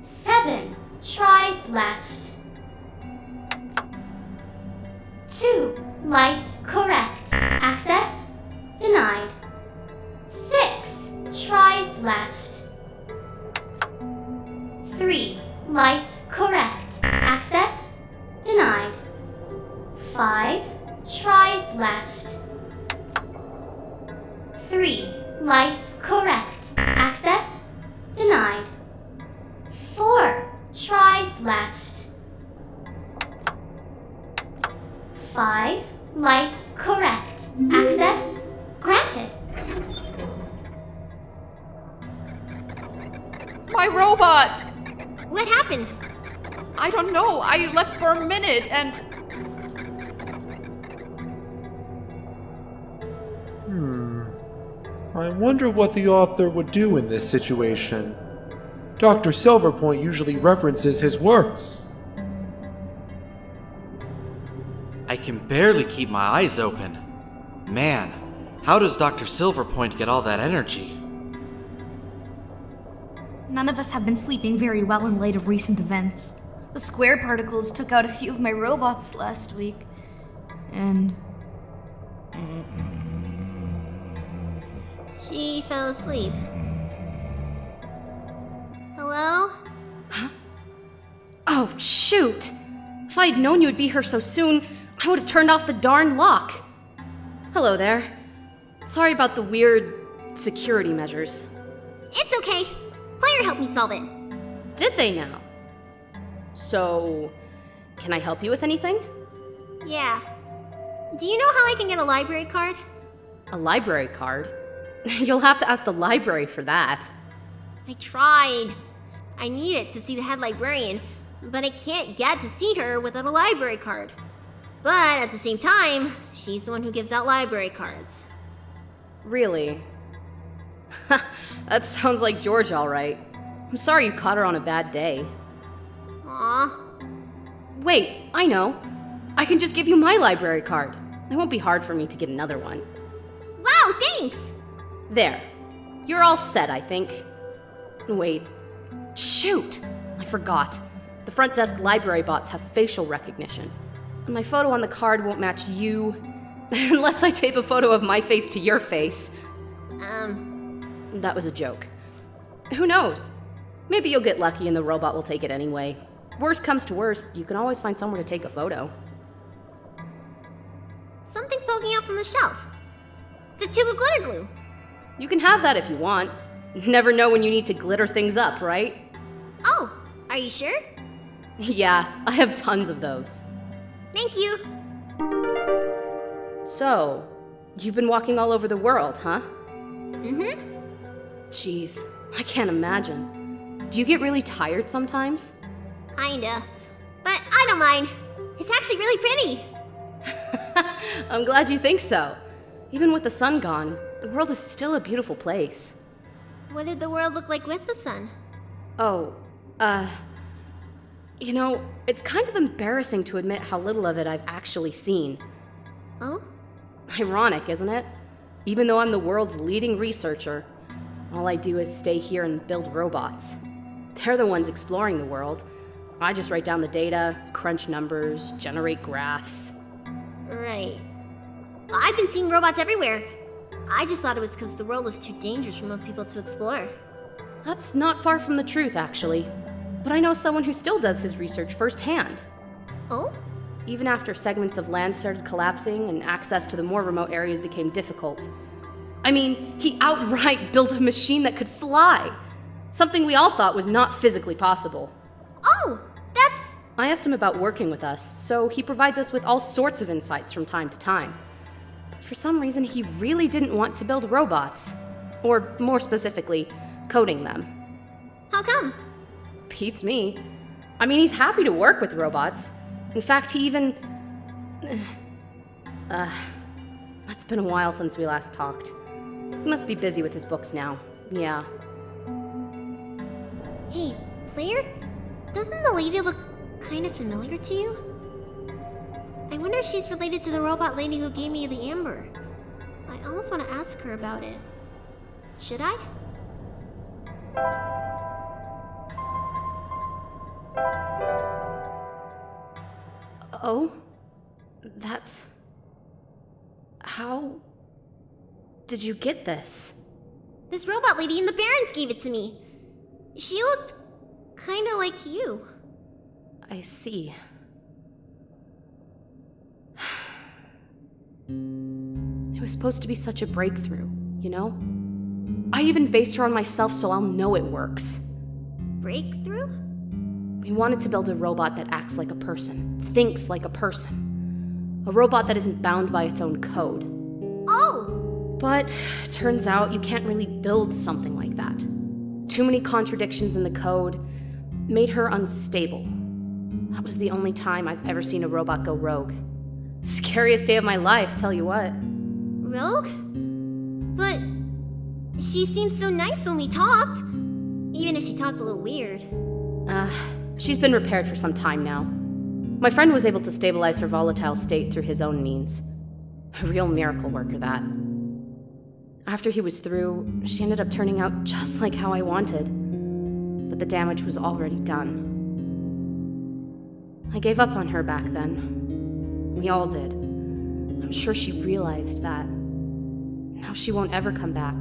7 tries left. 2, lights correct. Access denied. 6 tries left. 3, lights correct. Access denied. 5 tries left. 3, lights correct. Access denied. 4 tries left. 5. Lights correct. Access granted. My robot! What happened? I don't know. I left for a minute and... I wonder what the author would do in this situation. Dr. Silverpoint usually references his works. I can barely keep my eyes open. Man, how does Dr. Silverpoint get all that energy? None of us have been sleeping very well in light of recent events. The square particles took out a few of my robots last week. And... She fell asleep. Hello? Huh? Oh, shoot! If I'd known you'd be here so soon, I would have turned off the darn lock. Hello there. Sorry about the weird security measures. It's okay. Player helped me solve it. Did they now? So, can I help you with anything? Yeah. Do you know how I can get a library card? A library card? You'll have to ask the library for that. I tried. I need it to see the head librarian, but I can't get to see her without a library card. But at the same time, she's the one who gives out library cards. Really? That sounds like George, all right. I'm sorry you caught her on a bad day. Aw. Wait, I know. I can just give you my library card. It won't be hard for me to get another one. Wow, thanks! There. You're all set, I think. Wait. Shoot! I forgot. The front desk library bots have facial recognition. My photo on the card won't match you, unless I tape a photo of my face to your face. That was a joke. Who knows? Maybe you'll get lucky and the robot will take it anyway. Worst comes to worst, you can always find somewhere to take a photo. Something's poking out from the shelf. It's a tube of glitter glue. You can have that if you want. Never know when you need to glitter things up, right? Oh, are you sure? Yeah, I have tons of those. Thank you. So, you've been walking all over the world, huh? Mm-hmm. Jeez, I can't imagine. Do you get really tired sometimes? Kinda. But I don't mind. It's actually really pretty. I'm glad you think so. Even with the sun gone, the world is still a beautiful place. What did the world look like with the sun? Oh, you know, it's kind of embarrassing to admit how little of it I've actually seen. Oh? Ironic, isn't it? Even though I'm the world's leading researcher, all I do is stay here and build robots. They're the ones exploring the world. I just write down the data, crunch numbers, generate graphs. Right. I've been seeing robots everywhere. I just thought it was because the world was too dangerous for most people to explore. That's not far from the truth, actually. But I know someone who still does his research firsthand. Oh? Even after segments of land started collapsing and access to the more remote areas became difficult. I mean, he outright built a machine that could fly. Something we all thought was not physically possible. Oh, that's... I asked him about working with us, so he provides us with all sorts of insights from time to time. But for some reason, he really didn't want to build robots. Or, more specifically, coding them. How come? Beats me. I mean, he's happy to work with robots. In fact, he even... It's been a while since we last talked. He must be busy with his books now. Yeah. Hey, player? Doesn't the lady look kind of familiar to you? I wonder if she's related to the robot lady who gave me the amber. I almost want to ask her about it. Should I? Oh? That's... How... did you get this? This robot lady in the Barrens gave it to me. She looked kind of like you. I see. It was supposed to be such a breakthrough, you know? I even based her on myself so I'll know it works. Breakthrough? We wanted to build a robot that acts like a person, thinks like a person. A robot that isn't bound by its own code. Oh! But turns out you can't really build something like that. Too many contradictions in the code made her unstable. That was the only time I've ever seen a robot go rogue. Scariest day of my life, tell you what. Rogue? But she seemed so nice when we talked. Even if she talked a little weird. She's been repaired for some time now. My friend was able to stabilize her volatile state through his own means. A real miracle worker, that. After he was through, she ended up turning out just like how I wanted. But the damage was already done. I gave up on her back then. We all did. I'm sure she realized that. Now she won't ever come back.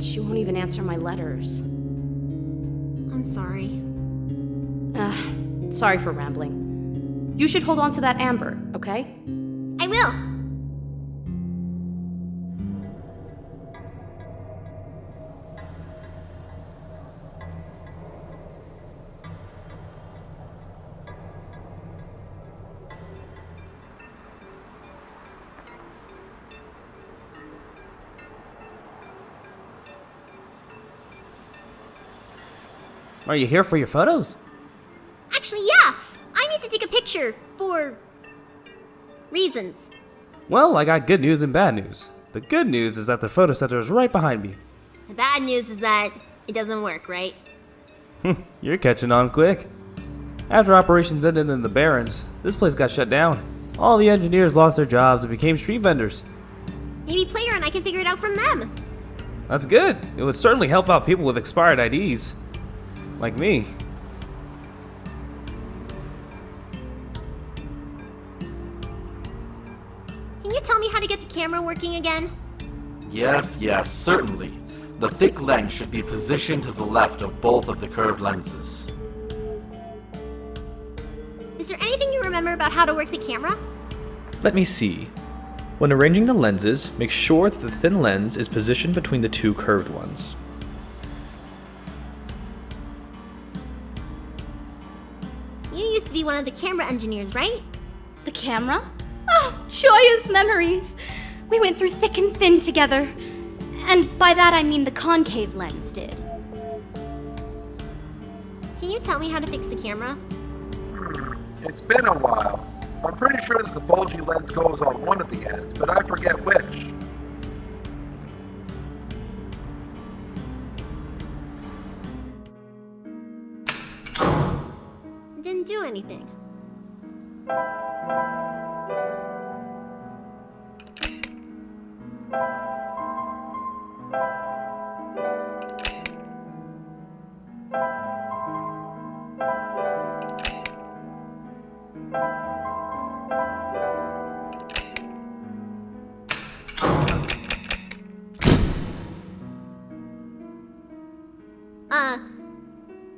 She won't even answer my letters. I'm sorry. Sorry for rambling. You should hold on to that amber, okay? I will! Are you here for your photos? Actually, yeah! I need to take a picture for reasons. Well, I got good news and bad news. The good news is that the photo center is right behind me. The bad news is that it doesn't work, right? You're catching on quick. After operations ended in the Barrens, this place got shut down. All the engineers lost their jobs and became street vendors. Maybe Player and I can figure it out from them. That's good. It would certainly help out people with expired IDs. Like me. Can you tell me how to get the camera working again? Yes, certainly. The thick lens should be positioned to the left of both of the curved lenses. Is there anything you remember about how to work the camera? Let me see. When arranging the lenses, make sure that the thin lens is positioned between the two curved ones. You used to be one of the camera engineers, right? The camera? Oh, joyous memories! We went through thick and thin together. And by that I mean the concave lens did. Can you tell me how to fix the camera? It's been a while. I'm pretty sure that the bulgy lens goes on one of the ends, but I forget which. It didn't do anything.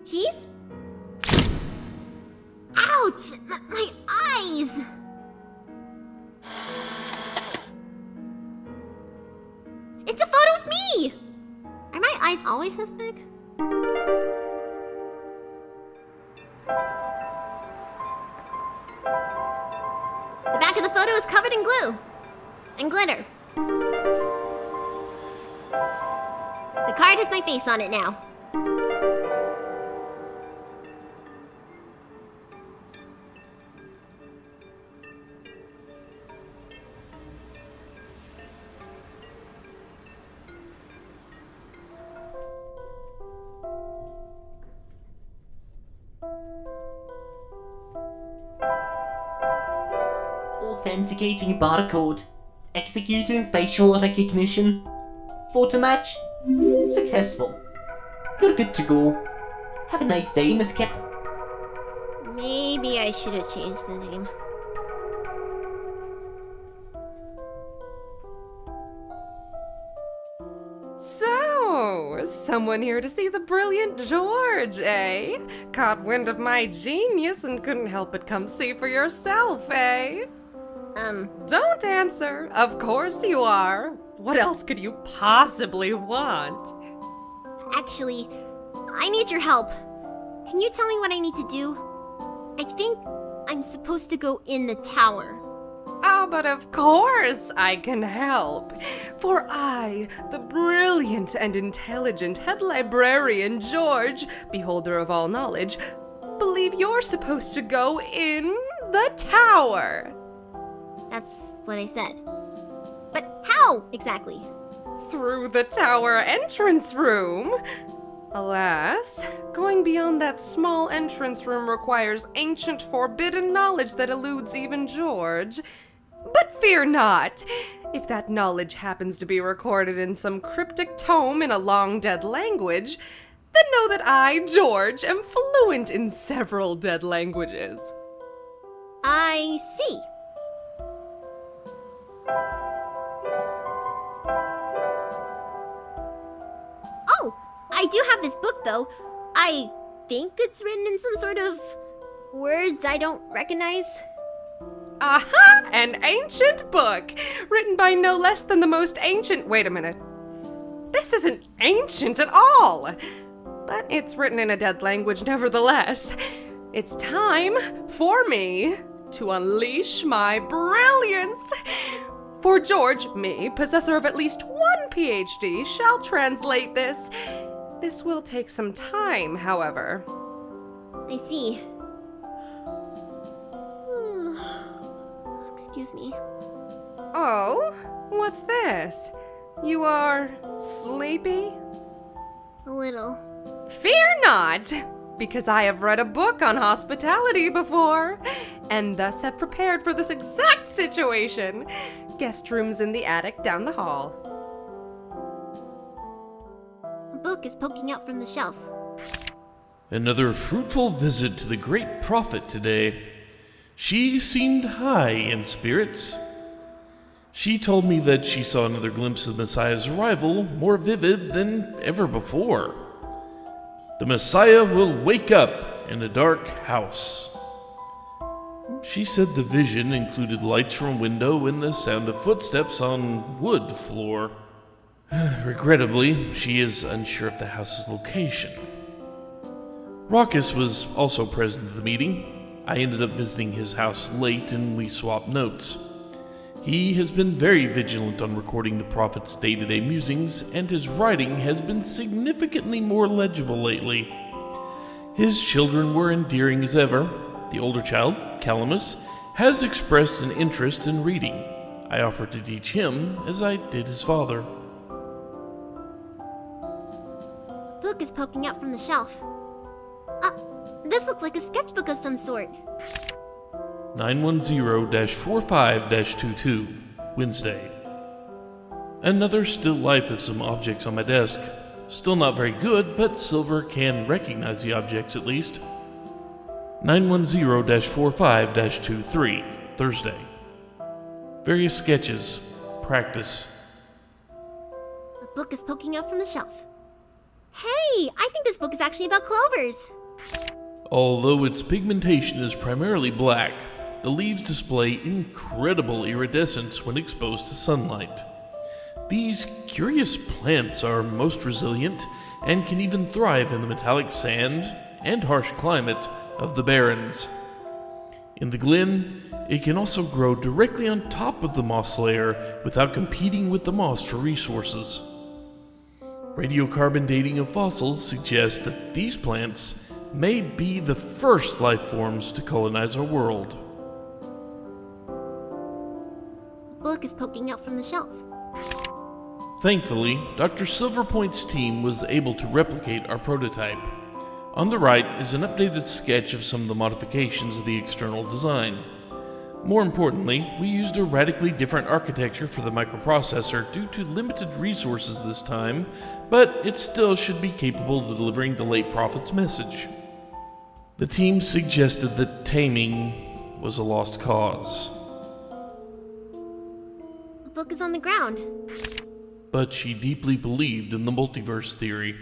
Cheese? Ouch! My eyes! It's a photo of me! Are my eyes always this big? The back of the photo is covered in glue. And glitter. The card has my face on it now. Authenticating barcode. Executing facial recognition. Photo match. Successful. You're good to go. Have a nice day, Miss Kip. Maybe I should have changed the name. So, someone here to see the brilliant George, eh? Caught wind of my genius and couldn't help but come see for yourself, eh? Don't answer. Of course you are. What else could you possibly want? Actually, I need your help. Can you tell me what I need to do? I think I'm supposed to go in the tower. but of course I can help. For I, the brilliant and intelligent head librarian George, beholder of all knowledge, believe you're supposed to go in the tower. That's what I said. But how exactly? Through the tower entrance room. Alas, going beyond that small entrance room requires ancient forbidden knowledge that eludes even George. But fear not. If that knowledge happens to be recorded in some cryptic tome in a long-dead language, then know that I, George, am fluent in several dead languages. I see. Oh, I do have this book, though. I think it's written in some sort of words I don't recognize. Aha! An ancient book! Written by no less than the most ancient— Wait a minute. This isn't ancient at all! But it's written in a dead language nevertheless. It's time for me to unleash my brilliance. For George, me, possessor of at least one PhD, shall translate this. This will take some time, however. I see. Excuse me. Oh, what's this? You are sleepy? A little. Fear not, because I have read a book on hospitality before, and thus have prepared for this exact situation. Guest rooms in the attic down the hall. A book is poking out from the shelf. Another fruitful visit to the great prophet today. She seemed high in spirits. She told me that she saw another glimpse of Messiah's arrival, more vivid than ever before. The Messiah will wake up in a dark house. She said the vision included lights from a window and the sound of footsteps on wood floor. Regrettably, she is unsure of the house's location. Raucus was also present at the meeting. I ended up visiting his house late and we swapped notes. He has been very vigilant on recording the prophet's day-to-day musings, and his writing has been significantly more legible lately. His children were endearing as ever. The older child, Calamus, has expressed an interest in reading. I offered to teach him as I did his father. A book is poking out from the shelf. This looks like a sketchbook of some sort. 910-45-22, Wednesday. Another still life of some objects on my desk. Still not very good, but Silver can recognize the objects at least. 910-45-23, Thursday. Various sketches. Practice. A book is poking out from the shelf. Hey, I think this book is actually about clovers. Although its pigmentation is primarily black, the leaves display incredible iridescence when exposed to sunlight. These curious plants are most resilient and can even thrive in the metallic sand and harsh climate of the barrens. In the glen, it can also grow directly on top of the moss layer without competing with the moss for resources. Radiocarbon dating of fossils suggests that these plants may be the first life forms to colonize our world. A book is poking out from the shelf. Thankfully, Dr. Silverpoint's team was able to replicate our prototype. On the right is an updated sketch of some of the modifications of the external design. More importantly, we used a radically different architecture for the microprocessor due to limited resources this time, but it still should be capable of delivering the late prophet's message. The team suggested that taming was a lost cause. The book is on the ground. But she deeply believed in the multiverse theory.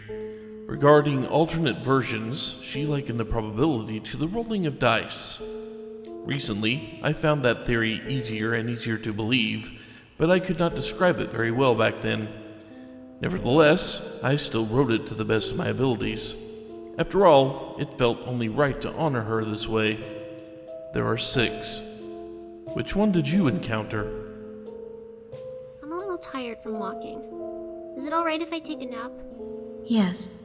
Regarding alternate versions, she likened the probability to the rolling of dice. Recently, I found that theory easier and easier to believe, but I could not describe it very well back then. Nevertheless, I still wrote it to the best of my abilities. After all, it felt only right to honor her this way. There are 6. Which one did you encounter? I'm a little tired from walking. Is it alright if I take a nap? Yes.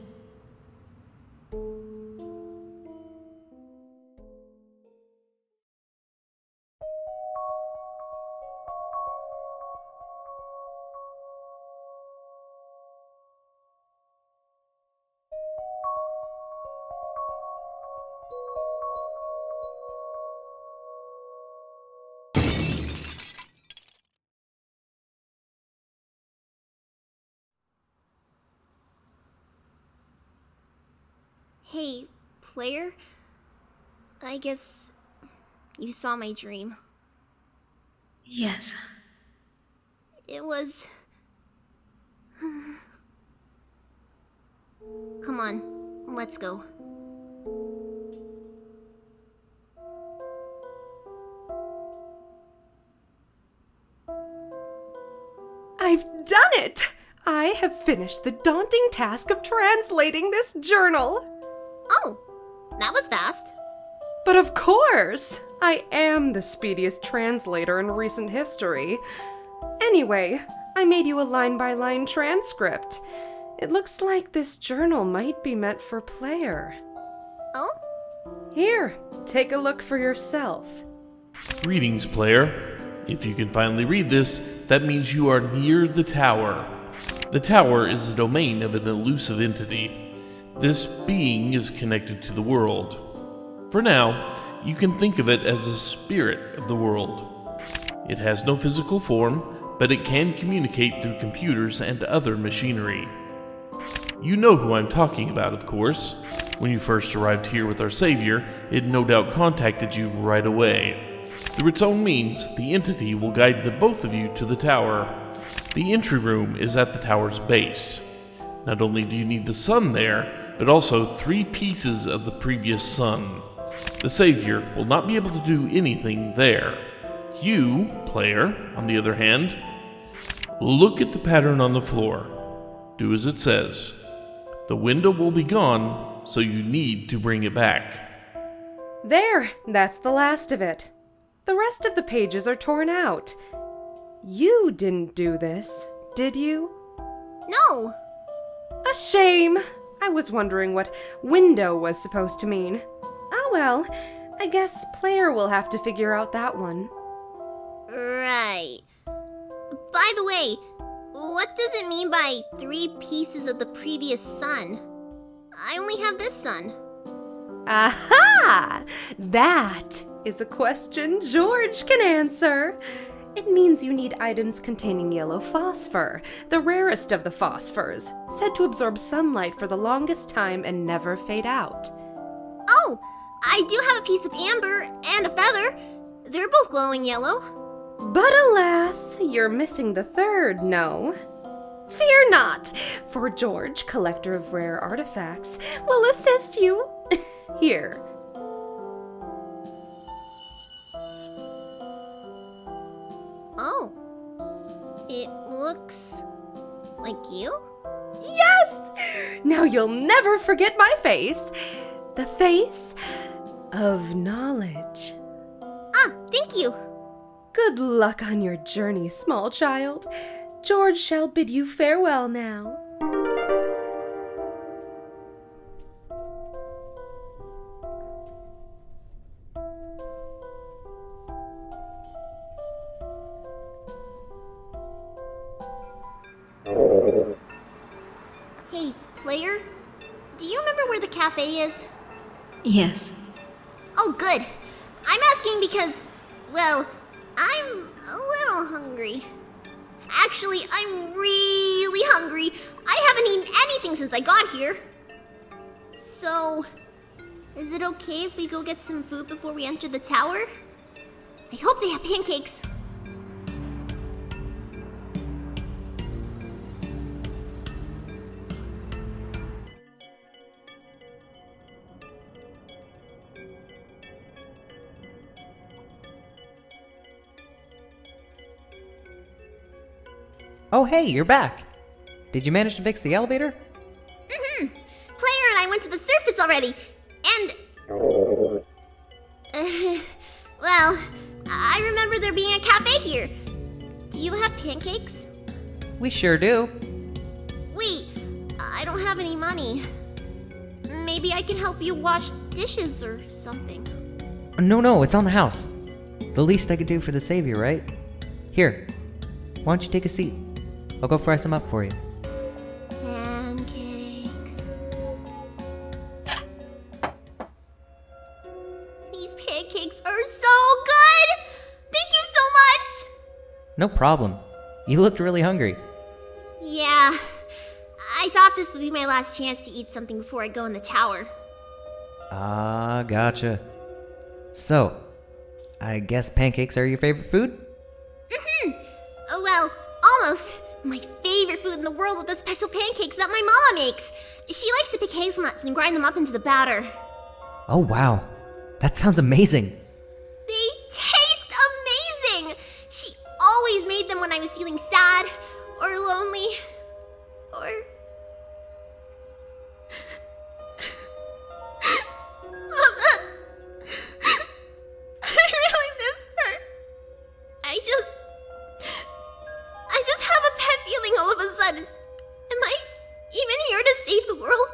Hey, player? I guess you saw my dream. Yes. It was... Come on, let's go. I've done it! I have finished the daunting task of translating this journal. Oh, that was fast. But of course! I am the speediest translator in recent history. Anyway, I made you a line-by-line transcript. It looks like this journal might be meant for player. Oh? Here, take a look for yourself. Greetings, player. If you can finally read this, that means you are near the tower. The tower is the domain of an elusive entity. This being is connected to the world. For now, you can think of it as the spirit of the world. It has no physical form, but it can communicate through computers and other machinery. You know who I'm talking about, of course. When you first arrived here with our savior, it no doubt contacted you right away. Through its own means, the entity will guide the both of you to the tower. The entry room is at the tower's base. Not only do you need the sun there, but also 3 pieces of the previous sun. The savior will not be able to do anything there. You, player, on the other hand, look at the pattern on the floor. Do as it says. The window will be gone, so you need to bring it back. There, that's the last of it. The rest of the pages are torn out. You didn't do this, did you? No! A shame! I was wondering what window was supposed to mean. Oh well, I guess player will have to figure out that one. Right. By the way, what does it mean by 3 pieces of the previous sun? I only have this sun. Aha! That is a question George can answer. It means you need items containing yellow phosphor, the rarest of the phosphors, said to absorb sunlight for the longest time and never fade out. Oh, I do have a piece of amber and a feather. They're both glowing yellow. But alas, you're missing the third, no? Fear not, for George, collector of rare artifacts, will assist you. Here. Oh. It looks like you? Yes! Now you'll never forget my face. The face of knowledge. Ah, thank you. Good luck on your journey, small child. George shall bid you farewell now. Hey, player, do you remember where the cafe is? Yes. Oh, good. I'm asking because, well, I'm a little hungry. Actually, I'm really hungry. I haven't eaten anything since I got here. So, is it okay if we go get some food before we enter the tower? I hope they have pancakes. Oh hey, you're back! Did you manage to fix the elevator? Mm-hmm. Player and I went to the surface already, and... well, I remember there being a cafe here. Do you have pancakes? We sure do. Wait, I don't have any money. Maybe I can help you wash dishes or something. No, it's on the house. The least I could do for the savior, right? Here, why don't you take a seat? I'll go fry some up for you. Pancakes. These pancakes are so good! Thank you so much! No problem. You looked really hungry. Yeah, I thought this would be my last chance to eat something before I go in the tower. Ah, gotcha. So, I guess pancakes are your favorite food? Well, almost. My favorite food in the world are the special pancakes that my mama makes. She likes to pick hazelnuts and grind them up into the batter. Oh wow, that sounds amazing. They taste amazing! She always made them when I was feeling sad, or lonely, or... Mama! I really miss her. I just have a bad feeling all of a sudden. Am I even here to save the world?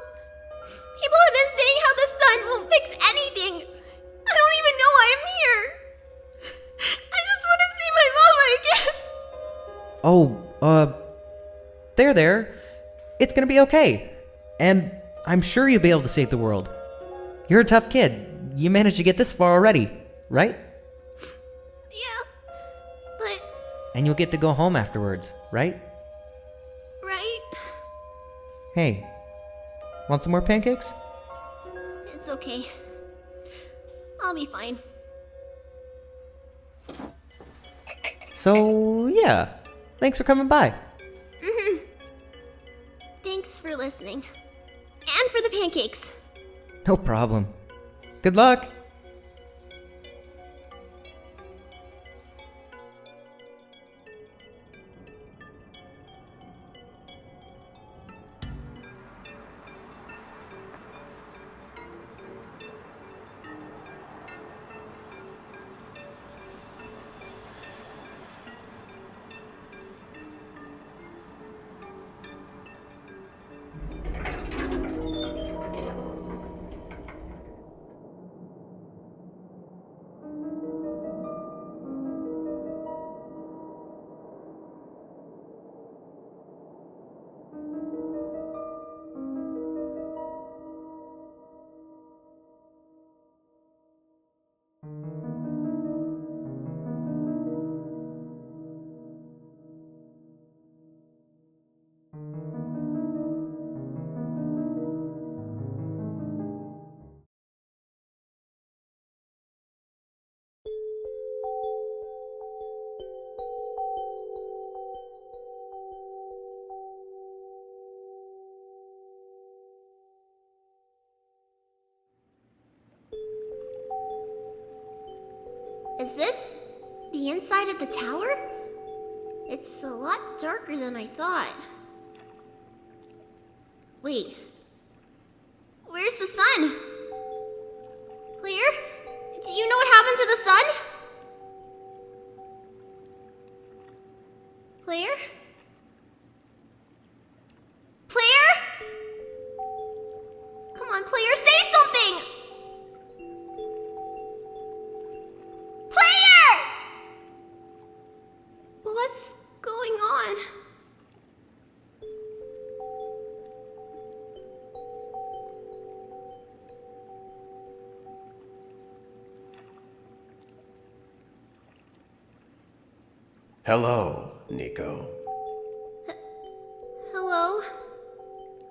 People have been saying how the sun won't fix anything. I don't even know why I'm here. I just want to see my mama again. Oh, there. It's gonna be okay. And I'm sure you'll be able to save the world. You're a tough kid. You managed to get this far already, right? Yeah, but... And you'll get to go home afterwards, right? Right? Hey, want some more pancakes? It's okay. I'll be fine. So, yeah. Thanks for coming by. Thanks for listening. And for the pancakes. No problem. Good luck. Is this the inside of the tower? It's a lot darker than I thought. Wait. Where's the sun? Claire? Do you know what happened to the sun? Claire? Claire? Come on, Claire, say something! Claire! What's going on? Hello, Nico. Hello?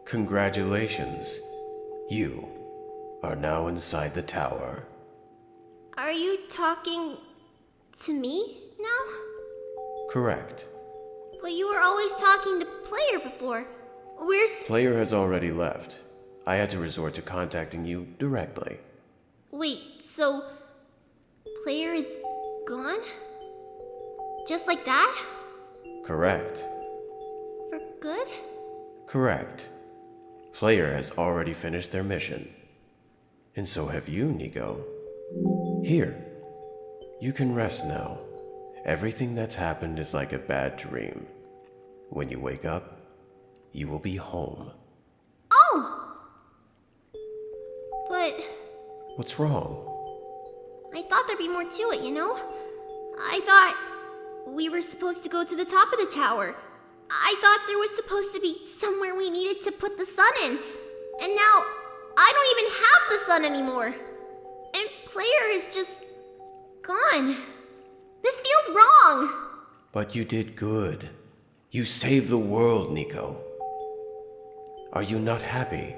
Congratulations. You are now inside the tower. Are you talking to me now? Correct. But you were always talking to Player before. Where's... Player has already left. I had to resort to contacting you directly. Wait, so... Player is gone? Just like that? Correct. For good? Correct. Player has already finished their mission. And so have you, Nico. Here. You can rest now. Everything that's happened is like a bad dream. When you wake up, you will be home. Oh! But What's wrong? I thought there'd be more to it, you know? I thought we were supposed to go to the top of the tower. I thought there was supposed to be somewhere we needed to put the sun in. And now, I don't even have the sun anymore. And Player is just gone. This feels wrong. But you did good. You saved the world, Nico. Are you not happy?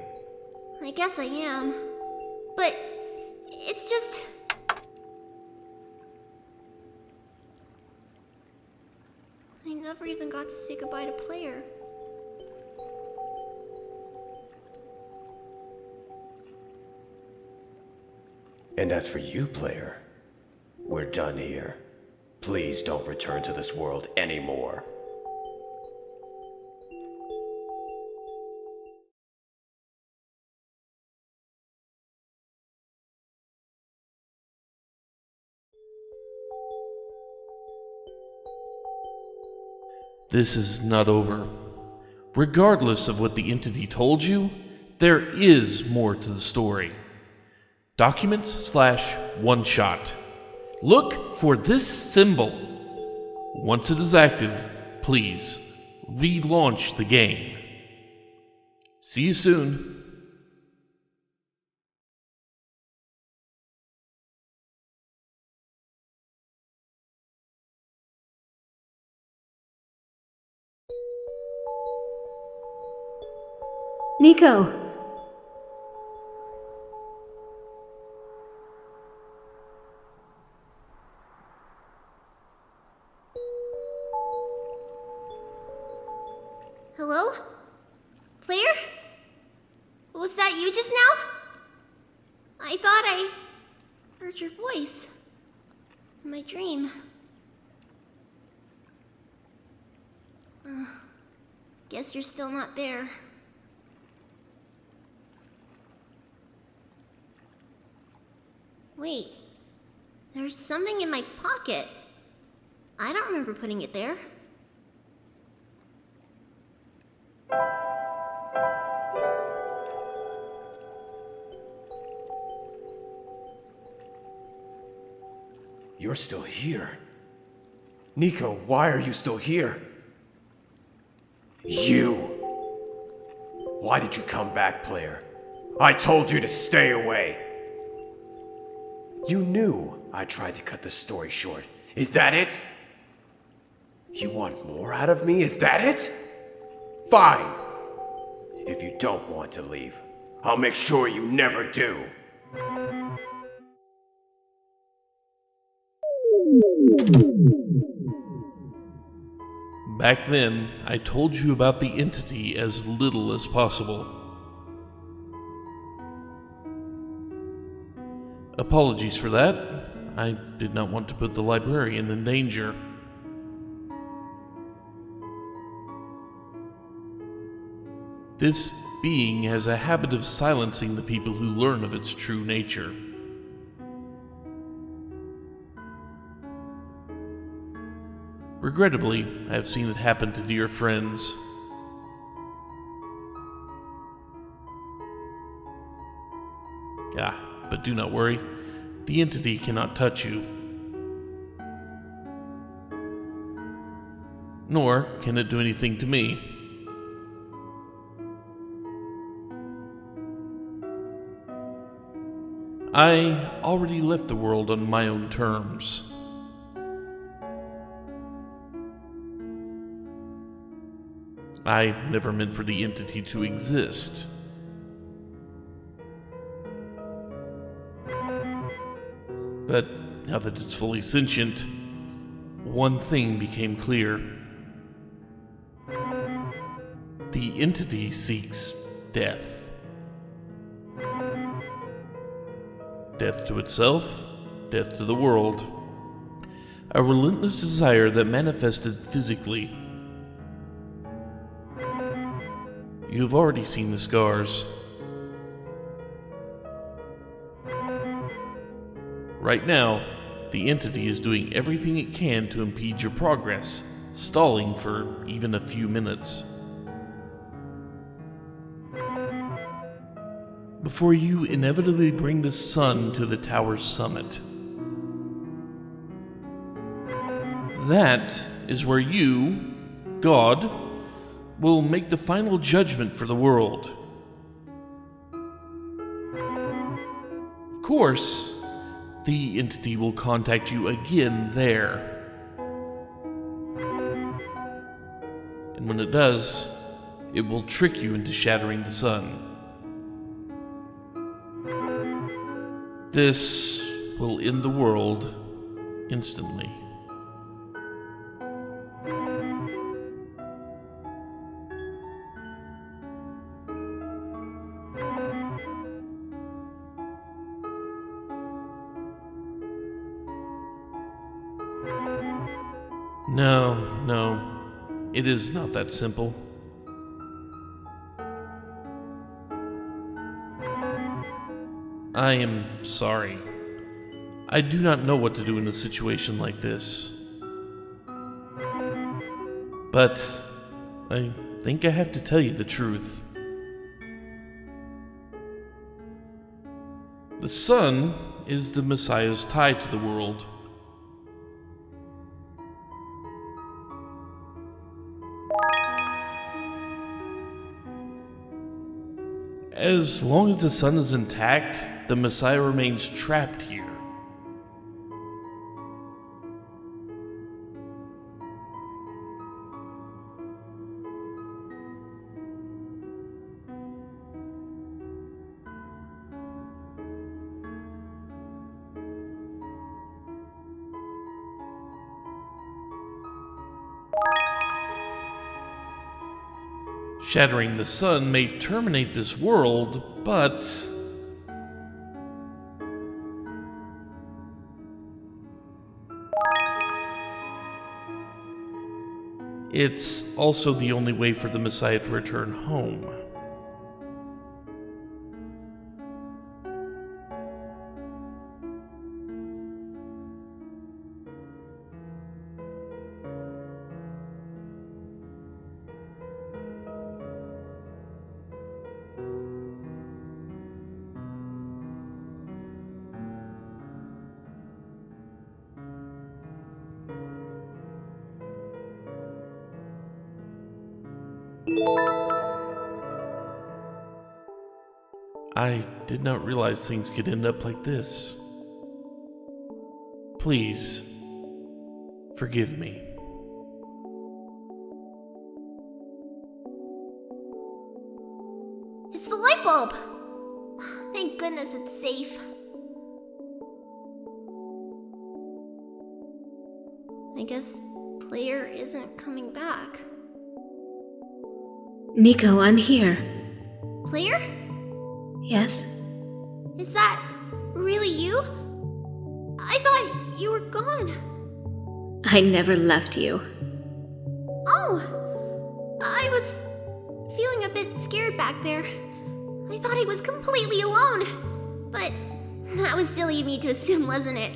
I guess I am. But it's just... I never even got to say goodbye to Player. And as for you, Player, we're done here. Please don't return to this world anymore. This is not over. Regardless of what the entity told you, there is more to the story. Documents/OneShot. Look for this symbol. Once it is active, please relaunch the game. See you soon. Nico! Hello? Player? Was that you just now? I thought I heard your voice in my dream. Guess you're still not there. Wait, there's something in my pocket. I don't remember putting it there. You're still here. Nico, why are you still here? You! Why did you come back, Player? I told you to stay away! You knew I tried to cut the story short. Is that it? You want more out of me? Is that it? Fine! If you don't want to leave, I'll make sure you never do. Back then, I told you about the entity as little as possible. Apologies for that. I did not want to put the librarian in danger. This being has a habit of silencing the people who learn of its true nature. Regrettably, I have seen it happen to dear friends. But do not worry. The entity cannot touch you. Nor can it do anything to me. I already left the world on my own terms. I never meant for the entity to exist. But now that it's fully sentient, one thing became clear. The entity seeks death. Death to itself, death to the world. A relentless desire that manifested physically. You have already seen the scars. Right now, the entity is doing everything it can to impede your progress, stalling for even a few minutes. Before you inevitably bring the sun to the tower's summit. That is where you, God, will make the final judgment for the world. Of course, the entity will contact you again there. And when it does, it will trick you into shattering the sun. This will end the world instantly. No, it is not that simple. I am sorry. I do not know what to do in a situation like this. But I think I have to tell you the truth. The sun is the Messiah's tie to the world. As long as the sun is intact, the Messiah remains trapped here. Shattering the sun may terminate this world, but it's also the only way for the Messiah to return home. I did not realize things could end up like this. Please, forgive me. It's the light bulb! Thank goodness it's safe. I guess Player isn't coming back. Nico, I'm here. Player? Yes? Is that really you? I thought you were gone. I never left you. Oh! I was feeling a bit scared back there. I thought I was completely alone. But that was silly of me to assume, wasn't it?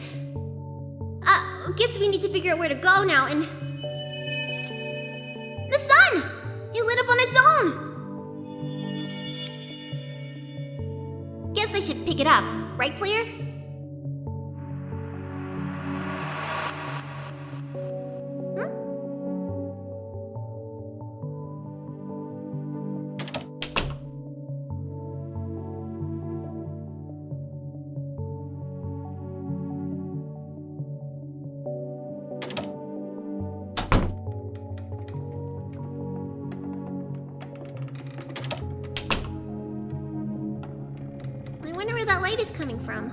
Guess we need to figure out where to go now and... The sun! It lit up on its own! Guess I should pick it up, right, Player? I wonder where that light is coming from.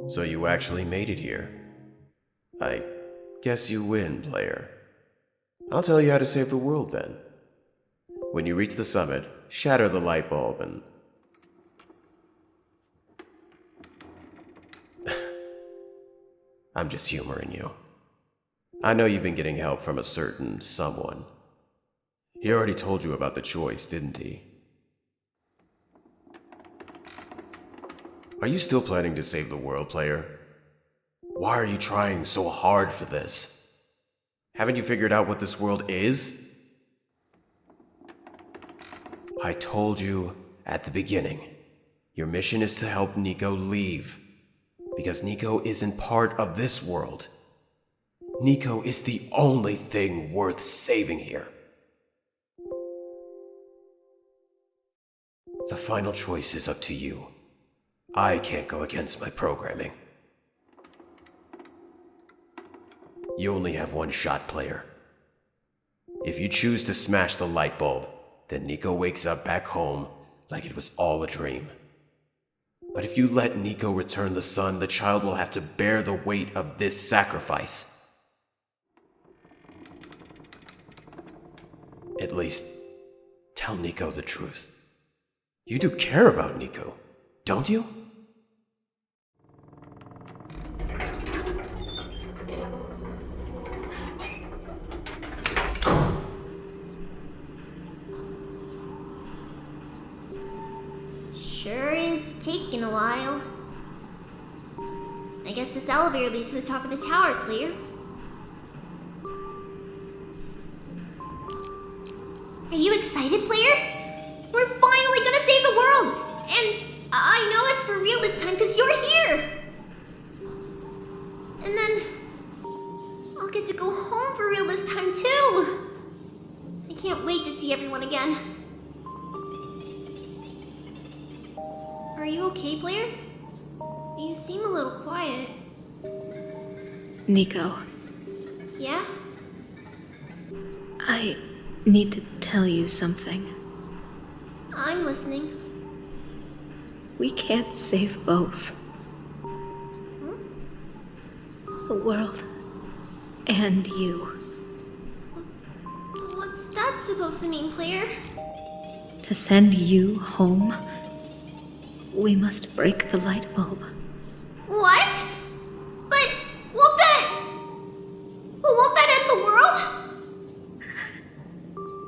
So you actually made it here. I guess you win, Player. I'll tell you how to save the world then. When you reach the summit, shatter the light bulb and... I'm just humoring you. I know you've been getting help from a certain someone. He already told you about the choice, didn't he? Are you still planning to save the world, player? Why are you trying so hard for this? Haven't you figured out what this world is? I told you at the beginning, your mission is to help Nico leave, because Nico isn't part of this world. Nico is the only thing worth saving here. The final choice is up to you. I can't go against my programming. You only have one shot, player. If you choose to smash the light bulb, then Nico wakes up back home like it was all a dream. But if you let Nico return the sun, the child will have to bear the weight of this sacrifice. At least, tell Nico the truth. You do care about Nico, don't you? Sure is taking a while. I guess this elevator leads to the top of the tower, clear? Are you excited, player? We're finally gonna save the world! And I know it's for real this time because you're here! And then I'll get to go home for real this time too! I can't wait to see everyone again. Are you okay, player? You seem a little quiet. Nico, Yeah? I need to tell you something. I'm listening. We can't save both. The world and you. What's that supposed to mean, player? To send you home, we must break the light bulb. What? But won't that end the world?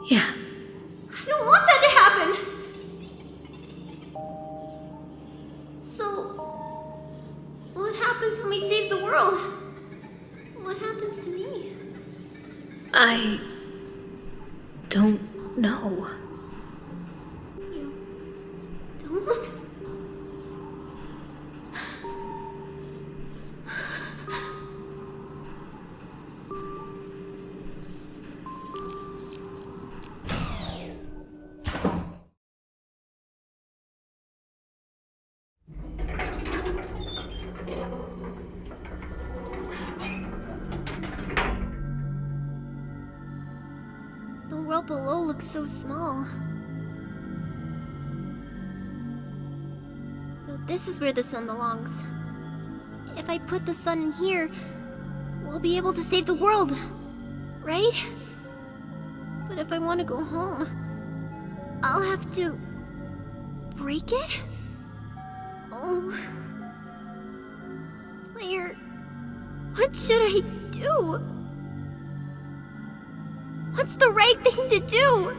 Yeah. I don't want that to happen. So, what happens when we save the world? What happens to me? I don't know. Don't? The world below looks so small. So this is where the sun belongs. If I put the sun in here, we'll be able to save the world, right? But if I want to go home, I'll have to break it? Oh. Player, what should I do? What's the right thing to do?